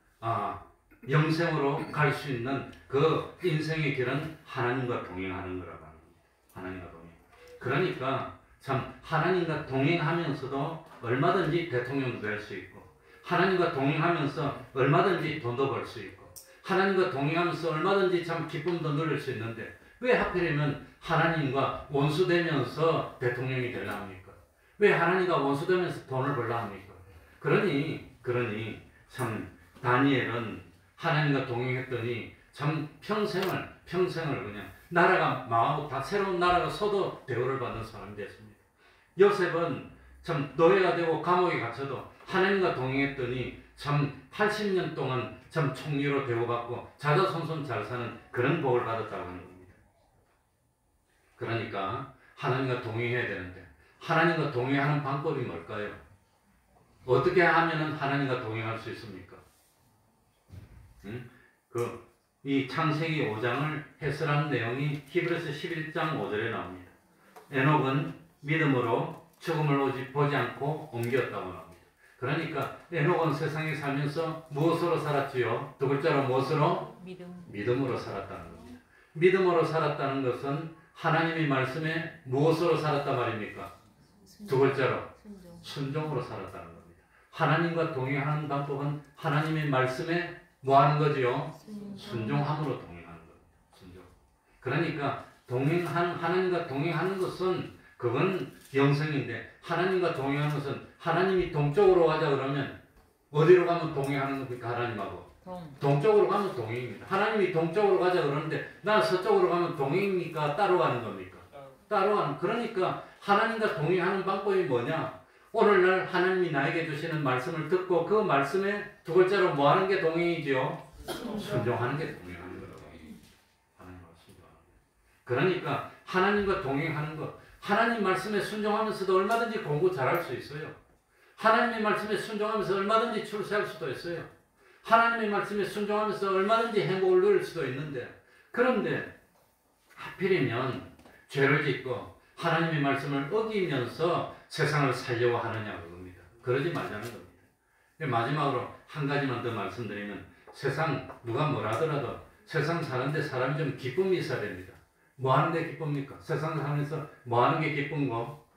영생으로 갈 수 있는 그 인생의 길은 하나님과 동행하는 거라고 하는 겁니다. 하나님과 동행. 그러니까 참 하나님과 동행하면서도 얼마든지 대통령도 될 수 있고, 하나님과 동행하면서 얼마든지 돈도 벌 수 있고, 하나님과 동행하면서 얼마든지 참 기쁨도 누릴 수 있는데, 왜 하필이면 하나님과 원수되면서 대통령이 되려 합니까? 왜 하나님과 원수되면서 돈을 벌려 합니까? 그러니 참 다니엘은 하나님과 동행했더니 참 평생을 그냥 나라가 망하고 다 새로운 나라가 서도 대우를 받는 사람이 됐습니다. 요셉은 참 노예가 되고 감옥에 갇혀도 하나님과 동행했더니 참 80년 동안 참 총리로 대우받고 자자손손 잘 사는 그런 복을 받았다고 하는 겁니다. 그러니까 하나님과 동행해야 되는데, 하나님과 동행하는 방법이 뭘까요? 어떻게 하면 하나님과 동행할 수 있습니까? 이 창세기 5장을 해설한 내용이 히브리서 11장 5절에 나옵니다. 에녹은 믿음으로 죽음을 보지 않고 옮겼다고 나옵니다. 그러니까 에녹은 세상에 살면서 무엇으로 살았지요? 두 글자로 무엇으로? 믿음으로 살았다는 겁니다. 믿음으로 살았다는 것은 하나님의 말씀에 무엇으로 살았단 말입니까? 두 글자로 순종으로 살았다는 겁니다. 하나님과 동행하는 방법은 하나님의 말씀에 뭐 하는 거지요? 순종함으로 동행하는 겁니다. 순종. 그러니까 하나님과 동행하는 것은 그건 영생인데, 하나님과 동행하는 것은 하나님이 동쪽으로 가자 그러면 어디로 가면 동행하는 겁니까? 하나님하고 동쪽으로 가면 동행입니다. 하나님이 동쪽으로 가자 그러는데 나 서쪽으로 가면 동행입니까? 따로 가는 겁니까? 따로 가는. 그러니까 하나님과 동행하는 방법이 뭐냐? 오늘날 하나님이 나에게 주시는 말씀을 듣고 그 말씀에 두 글자로 뭐 하는 게 동행이지요? 순종하는 게 동행하는 거라고. 하나님과 순종하는 거. 그러니까 하나님과 동행하는 것, 하나님 말씀에 순종하면서도 얼마든지 공부 잘할 수 있어요. 하나님의 말씀에 순종하면서 얼마든지 출세할 수도 있어요. 하나님의 말씀에 순종하면서 얼마든지 행복을 누릴 수도 있는데, 그런데 하필이면 죄를 짓고 하나님의 말씀을 어기면서 세상을 살려고 하느냐 그겁니다. 그러지 말자는 겁니다. 마지막으로 한 가지만 더 말씀드리면, 세상 누가 뭐라 하더라도 세상 사는데 사람이 좀 기쁨이 있어야 됩니다. 뭐 하는 게 기쁩니까? 세상 살면서 뭐 하는 게 기쁜거?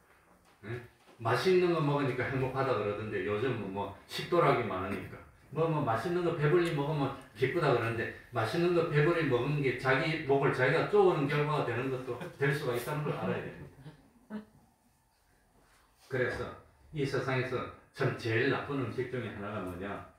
네? 맛있는 거 먹으니까 행복하다 그러던데, 요즘 뭐 식도락이 많으니까 뭐 맛있는 거 배불리 먹으면 기쁘다 그러는데, 맛있는 거 배불리 먹는 게 자기 목을 자기가 쪼우는 결과가 되는 것도 될 수가 있다는 걸 알아야 됩니다. 그래서 이 세상에서 참 제일 나쁜 음식 중에 하나가 뭐냐?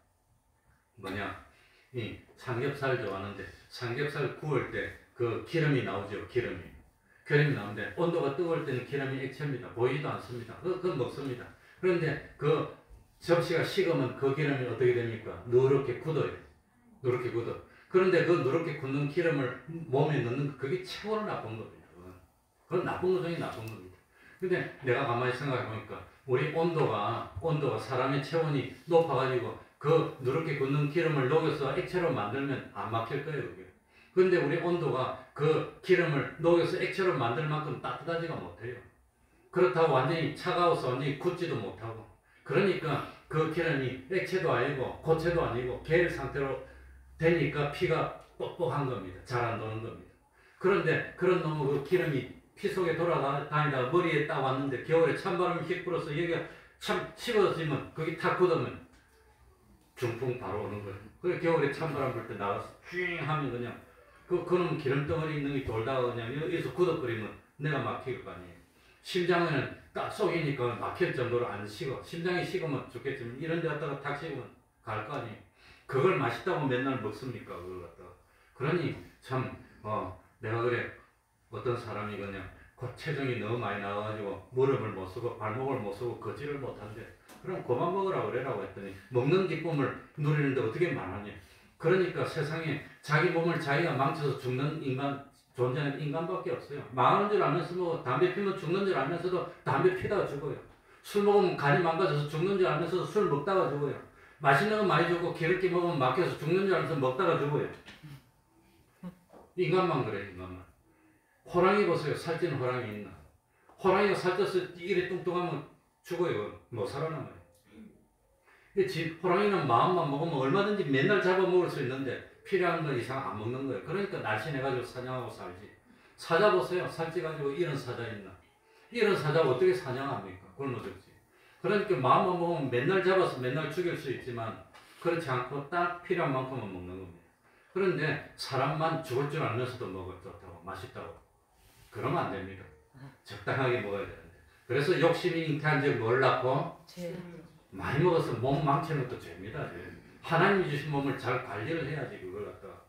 이 삼겹살 좋아하는데 삼겹살 구울 때 그 기름이 나오죠. 기름이 나오는데 온도가 뜨거울 때는 기름이 액체입니다. 보이지도 않습니다. 그건 먹습니다. 그런데 그 접시가 식으면 그 기름이 어떻게 됩니까? 누렇게 굳어요. 누렇게 굳어. 그런데 그 누렇게 굳는 기름을 몸에 넣는 거, 그게 최고로 나쁜 겁니다. 그건 나쁜 것 중에 나쁜 겁니다. 근데 내가 가만히 생각해 보니까 우리 온도가 사람의 체온이 높아가지고 그 누렇게 굳는 기름을 녹여서 액체로 만들면 안 막힐 거예요, 그게. 근데 우리 온도가 그 기름을 녹여서 액체로 만들 만큼 따뜻하지가 못해요. 그렇다고 완전히 차가워서 완전히 굳지도 못하고. 그러니까 그 기름이 액체도 아니고 고체도 아니고 겔 상태로 되니까 피가 뻑뻑한 겁니다. 잘 안 도는 겁니다. 그런데 그런 놈의 그 기름이 피 속에 돌아다니다가 머리에 딱 왔는데 겨울에 찬바람이 휙 불어서 여기가 참 식어지면 거기 탁 굳으면 중풍 바로 오는 거예요. 그래 겨울에 찬바람 불 때 나가서 휘잉 하면 그냥 그놈 기름덩어리 있는 게 돌다가 그냥 여기서 굳어버리면 내가 막힐 거 아니에요. 심장에는 딱 쏘이니까 막힐 정도로 안 식어. 심장이 식으면 좋겠지만 이런 데 갔다가 탁 식으면 갈 거 아니에요. 그걸 맛있다고 맨날 먹습니까? 그걸 갖다가. 그러니 참 내가 그래 어떤 사람이 그냥 체중이 너무 많이 나와가지고 무릎을 못 쓰고 발목을 못 쓰고 걷지를 못한대. 그럼 그만 먹으라고 그래라고 했더니 먹는 기쁨을 누리는데 어떻게 말하냐. 그러니까 세상에 자기 몸을 자기가 망쳐서 죽는 인간, 존재는 인간밖에 없어요. 망하는 줄 알면서 뭐 담배 피면 죽는 줄 알면서도 담배 피다가 죽어요. 술 먹으면 간이 망가져서 죽는 줄 알면서도 술 먹다가 죽어요. 맛있는 거 많이 주고 기름기 먹으면 막혀서 죽는 줄 알면서 먹다가 죽어요. 인간만 그래, 인간만. 호랑이 보세요. 살찌는 호랑이 있나? 호랑이가 살쪄서 이래 뚱뚱하면 죽어요. 못 살아남아요. 호랑이는 마음만 먹으면 얼마든지 맨날 잡아먹을 수 있는데 필요한 건 이상 안 먹는 거예요. 그러니까 날씬해가지고 사냥하고 살지. 사자 보세요. 살찌가지고 이런 사자 있나? 이런 사자가 어떻게 사냥합니까? 굶어 죽지. 그러니까 마음만 먹으면 맨날 잡아서 맨날 죽일 수 있지만 그렇지 않고 딱 필요한 만큼만 먹는 겁니다. 그런데 사람만 죽을 줄 알면서도 먹을 좋다고 맛있다고 그러면 안 됩니다. 적당하게 먹어야 되는데. 그래서 욕심이 잉태한 지 뭘 낳고 많이 먹어서 몸 망치는 것도 죄입니다. 하나님이 주신 몸을 잘 관리를 해야지 그걸 갖다가.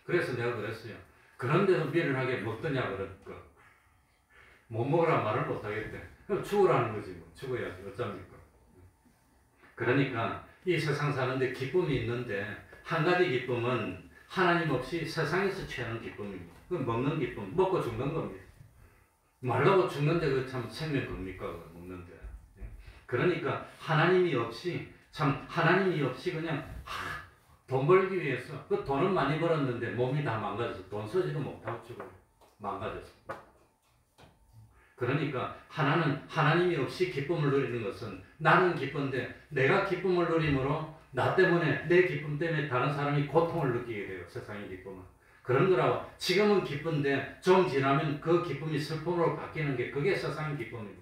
그래서 내가 그랬어요. 그런데도 미련하게 먹더냐 그럴까. 못 먹으라 말을 못하겠대. 그럼 죽으라는 거지 뭐. 죽어야지 어쩝니까. 그러니까 이 세상 사는데 기쁨이 있는데 한 가지 기쁨은 하나님 없이 세상에서 취하는 기쁨입니다. 그 먹는 기쁨, 먹고 죽는 겁니다. 말라고 죽는데 그 참 생명 겁니까? 먹는데. 그러니까 하나님이 없이 그냥 돈 벌기 위해서 그 돈은 많이 벌었는데 몸이 다 망가져서 돈 쓰지도 못하고 죽어요. 망가져서. 그러니까 하나님이 없이 기쁨을 누리는 것은 나는 기쁜데 내가 기쁨을 누림으로 나 때문에 내 기쁨 때문에 다른 사람이 고통을 느끼게 돼요. 세상의 기쁨은. 그런 거라고 지금은 기쁜데 좀 지나면 그 기쁨이 슬픔으로 바뀌는 게 그게 세상의 기쁨입니다.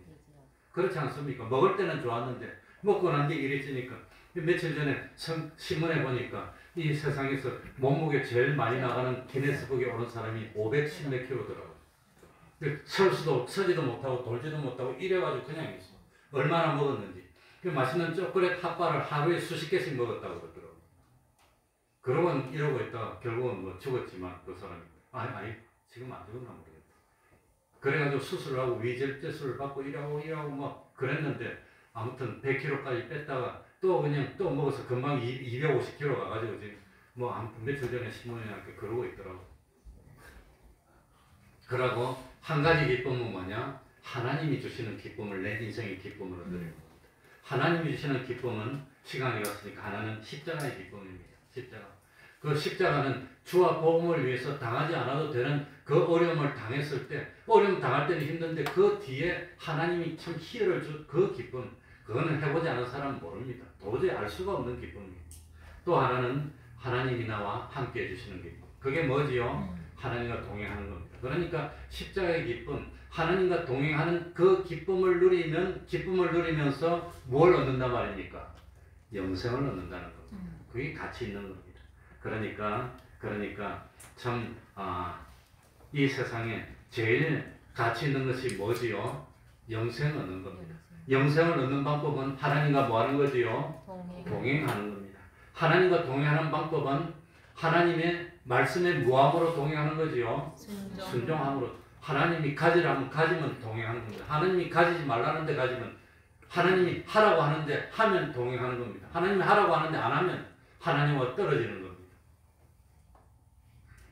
그렇지 않습니까? 먹을 때는 좋았는데 먹고 난 뒤 이래지니까 며칠 전에 신문에 보니까 이 세상에서 몸무게 제일 많이 나가는 기네스북에 오른 사람이 510몇 킬로더라고요. 서지도 못하고 돌지도 못하고 이래가지고 그냥 있어. 얼마나 먹었는지. 그 맛있는 초콜릿 핫바를 하루에 수십 개씩 먹었다고 그러더라고요. 그러고 이러고 있다가 결국은 뭐 죽었지만 그 사람이 아니 지금 안 죽었나 모르겠다. 그래가지고 수술을 하고 위절제술을 받고 이러고 뭐 그랬는데 아무튼 100kg까지 뺐다가 또 그냥 또 먹어서 금방 250kg 가가지고 지금 뭐 아무튼 며칠 전에 신문에 이렇게 그러고 있더라고. 그러고 한 가지 기쁨은 뭐냐? 하나님이 주시는 기쁨을 내 인생의 기쁨으로 누리는 겁니다. 하나님이 주시는 기쁨은 시간이 갔으니까 하나는 십자가의 기쁨입니다. 십자가. 그 십자가는 주와 복음을 위해서 당하지 않아도 되는 그 어려움을 당했을 때, 어려움 당할 때는 힘든데 그 뒤에 하나님이 참 희열을 준 그 기쁨, 그거는 해보지 않은 사람은 모릅니다. 도저히 알 수가 없는 기쁨입니다. 또 하나는 하나님이 나와 함께 해주시는 기쁨. 그게 뭐지요? 하나님과 동행하는 겁니다. 그러니까 십자가의 기쁨, 하나님과 동행하는 그 기쁨을 누리면서 뭘 얻는단 말입니까? 영생을 얻는다는 겁니다. 그게 가치 있는 겁니다. 그러니까 참 이 세상에 제일 가치 있는 것이 뭐지요? 영생을 얻는 겁니다. 영생을 얻는 방법은 하나님과 뭐 하는 거지요? 동행하는 겁니다. 하나님과 동행하는 방법은 하나님의 말씀에 무함으로 동행하는 거지요? 순종함으로. 하나님이 가지라면 가지면 동행하는 겁니다. 하나님이 가지지 말라는데 가지면, 하나님이 하라고 하는데 하면 동행하는 겁니다. 하나님이 하라고 하는데 안 하면 하나님과 떨어지는 겁니다.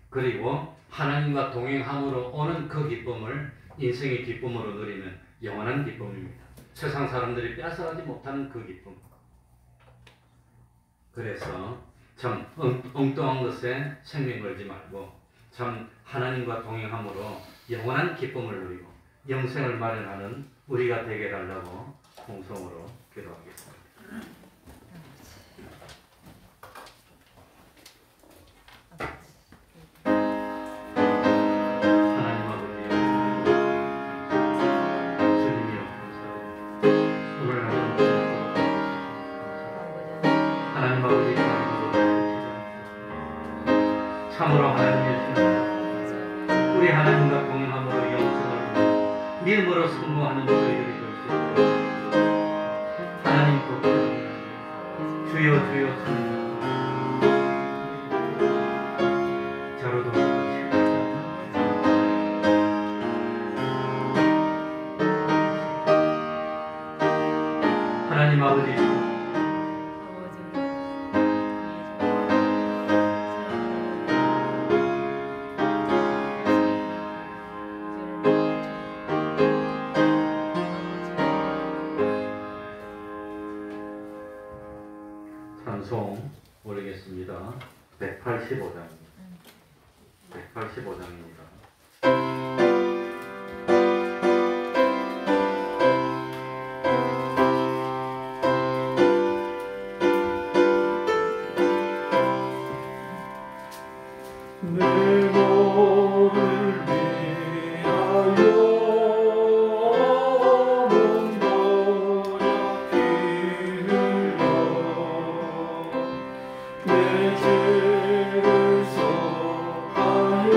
그리고 하나님과 동행함으로 오는 그 기쁨을 인생의 기쁨으로 누리면 영원한 기쁨입니다. 세상 사람들이 뺏어가지 못하는 그 기쁨. 그래서 참 엉뚱한 것에 생명 걸지 말고 참 하나님과 동행함으로 영원한 기쁨을 누리고 영생을 마련하는 우리가 되게 해달라고 공성으로 기도하겠습니다. 참으로 하나님의 주님, 우리 하나님과 동행함으로 영생을 믿음으로 승부하는 저희들이 될 수 있도록 하나님 돕고 주여 주님 자로도 하나님 아버지 찬송 올리겠습니다. 185장입니다. 185장입니다. 내 몸을 위하여 몸보야 피 흘려 내 죄를 속하여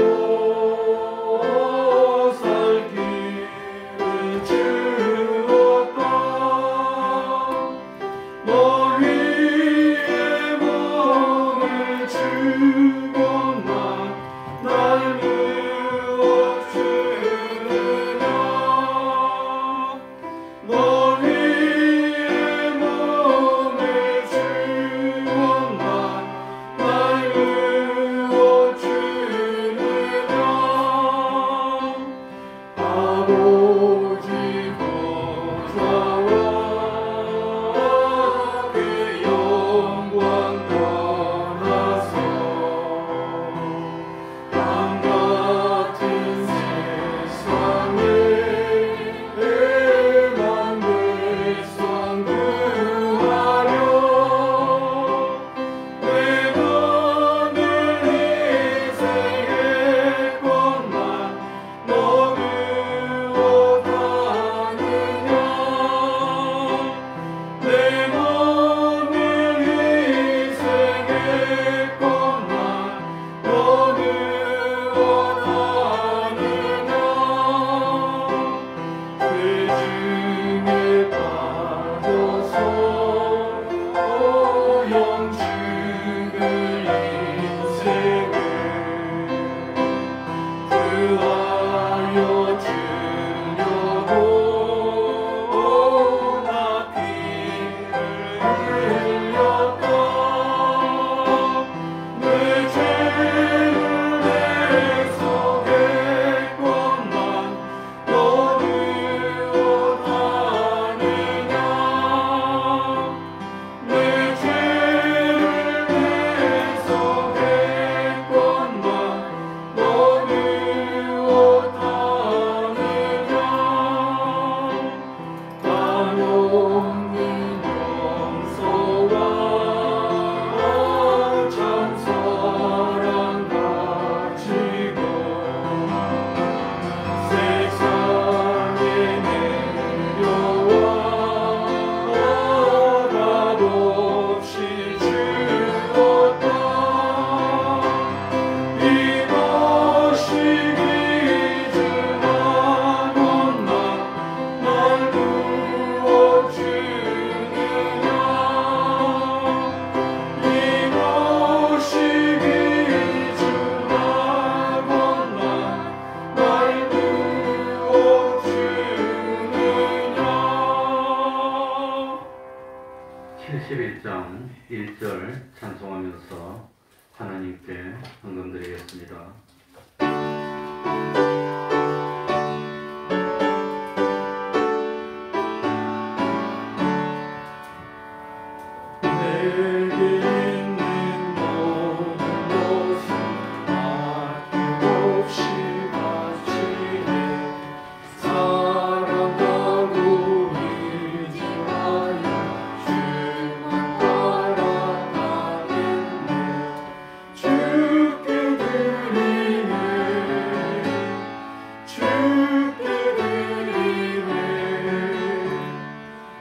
살 길을 주었다. 너 위에 몸을 주고 날 무엇주느냐. 너 위에 몸을 주고 날 무엇주느냐. 아버지 보좌와 그 영광 떠나서 같은 세상에 만백성 구하려 내 몸을 희생했건만 너 무엇하느냐. 내 몸을 희생했건만 너 무엇하느냐. 죄 중에 빠져서 영죽을 인생을 구하여 주려고 나 피를 흘렸다. 내 죄를 대속했건만 너 무엇하느냐. 내 죄를 대속했건만 너 무엇하느냐. 한없는 용서와 참 사랑 가지고 세상에 내려와 값없이 주었다. 이것이 기준하건만 날 무엇주느냐. 이것이 기준하건만 날 무엇주느냐. 71장 1절 찬송하면서 하나님께 헌금드리겠습니다. 내게 있는 모든 것은 아낌없이 바치네. 사랑하고 의지하여 주만 따라가겠네. 주께 드리네. 주께 드리네.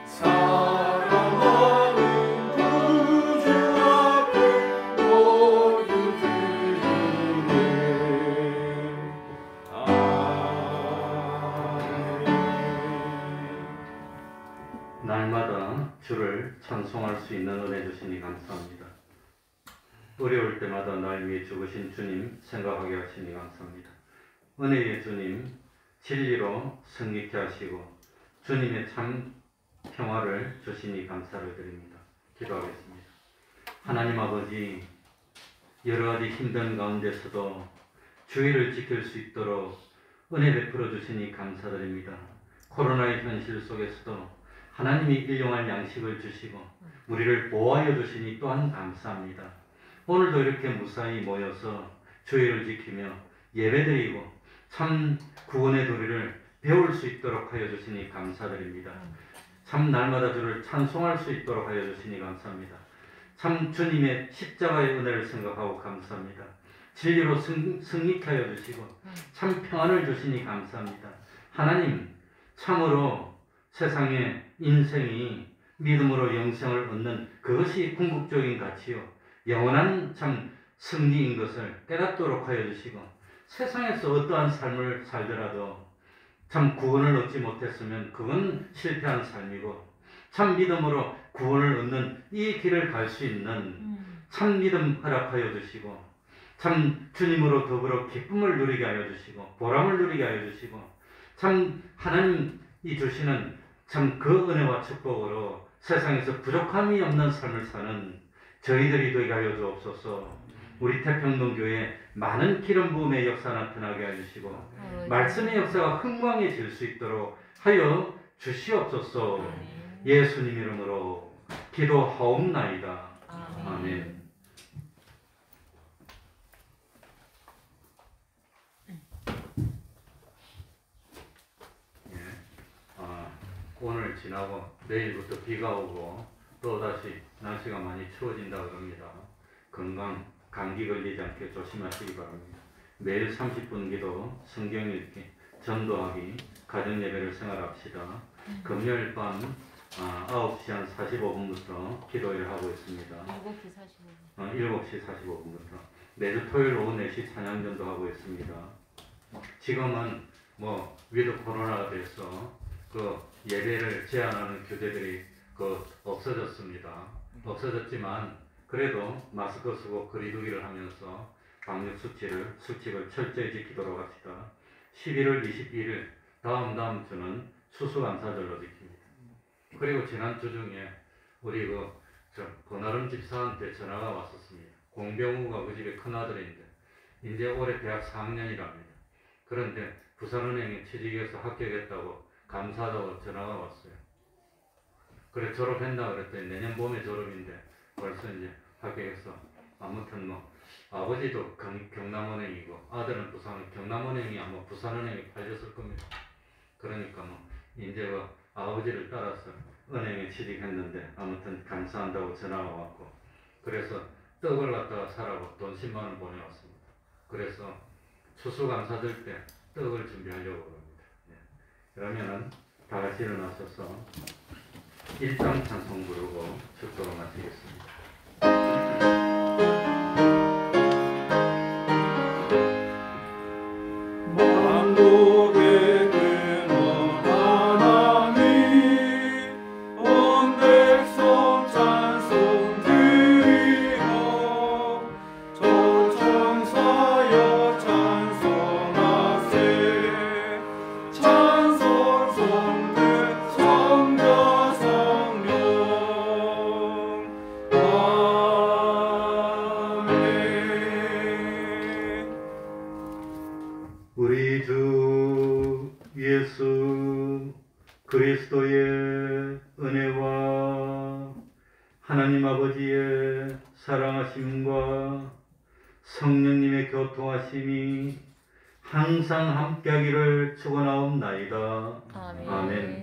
사랑하는 구주 앞에 모두 드리네. 아멘. 날마다 주를 찬송할 수 있는 은혜 주시니 감사합니다. 어려울 때마다 날 위해 죽으신 주님 생각하게 하시니 감사합니다. 은혜의 주님, 진리로 승리케 하시고 주님의 참 평화를 주시니 감사를 드립니다. 기도하겠습니다. 하나님 아버지, 여러 가지 힘든 가운데서도 주의를 지킬 수 있도록 은혜 베풀어 주시니 감사드립니다. 코로나의 현실 속에서도 하나님이 일용할 양식을 주시고 우리를 보호하여 주시니 또한 감사합니다. 오늘도 이렇게 무사히 모여서 주의를 지키며 예배드리고 참 구원의 도리를 배울 수 있도록 하여 주시니 감사드립니다. 참 날마다 주를 찬송할 수 있도록 하여 주시니 감사합니다. 참 주님의 십자가의 은혜를 생각하고 감사합니다. 진리로 승리케 하여 주시고 참 평안을 주시니 감사합니다. 하나님, 참으로 세상의 인생이 믿음으로 영생을 얻는 그것이 궁극적인 가치요 영원한 참 승리인 것을 깨닫도록 하여 주시고 세상에서 어떠한 삶을 살더라도 참 구원을 얻지 못했으면 그건 실패한 삶이고 참 믿음으로 구원을 얻는 이 길을 갈 수 있는 참 믿음 허락하여 주시고 참 주님으로 더불어 기쁨을 누리게 하여 주시고 보람을 누리게 하여 주시고 참 하나님이 주시는 참 그 은혜와 축복으로 세상에서 부족함이 없는 삶을 사는 저희들이 되게 하여 주옵소서. 우리 태평동교회 많은 기름 부음의 역사 나타나게 해주시고 말씀의 역사가 흥왕해질 수 있도록 하여 주시옵소서. 예수님 이름으로 기도하옵나이다. 아멘. 오늘 지나고 내일부터 비가 오고 또다시 날씨가 많이 추워진다고 합니다. 건강, 감기 걸리지 않게 조심하시기 바랍니다. 매일 30분 기도, 성경 읽기, 전도하기, 가정예배를 생활합시다. 금요일 밤 9시 한 45분부터 기도회를 하고 있습니다. 7시 45분부터. 매주 토요일 오후 4시 찬양전도 하고 있습니다. 지금은 위드 코로나가 돼서 그 예배를 제한하는 교대들이 없어졌습니다. 없어졌지만 그래도 마스크 쓰고 거리두기를 하면서 방역 수칙을 철저히 지키도록 합시다. 11월 21일 다음 주는 추수감사절로 지킵니다. 그리고 지난주 중에 우리 권아름 집사한테 전화가 왔었습니다. 공병우가 그 집에 큰아들인데 이제 올해 대학 4학년이랍니다. 그런데 부산은행에 취직해서 합격했다고 감사하다고 전화가 왔어요. 그래 졸업했나 그랬더니 내년 봄에 졸업인데 벌써 이제 합격해서 아무튼 아버지도 경남은행이고 아들은 부산 경남은행이 아마 부산은행에 팔렸을 겁니다. 그러니까 이제 아버지를 따라서 은행에 취직했는데 아무튼 감사한다고 전화가 왔고 그래서 떡을 갖다가 사라고 돈 10만 원 보내왔습니다. 그래서 추수감사절 때 떡을 준비하려고 합니다. 그러면은 다 같이 일어나셔서 일장 찬송 부르고 축도를 마치겠습니다. 만국의 근원 하나님 온 백성 찬송 드리고 천천사여 찬송하세 찬송 성대 성자 성령 아멘. 우리 주 예수 그리스도의 은혜와 하나님 아버지의 사랑하심과 성령님의 교통하심이 항상 함께하기를 축원하옵나이다. 아멘.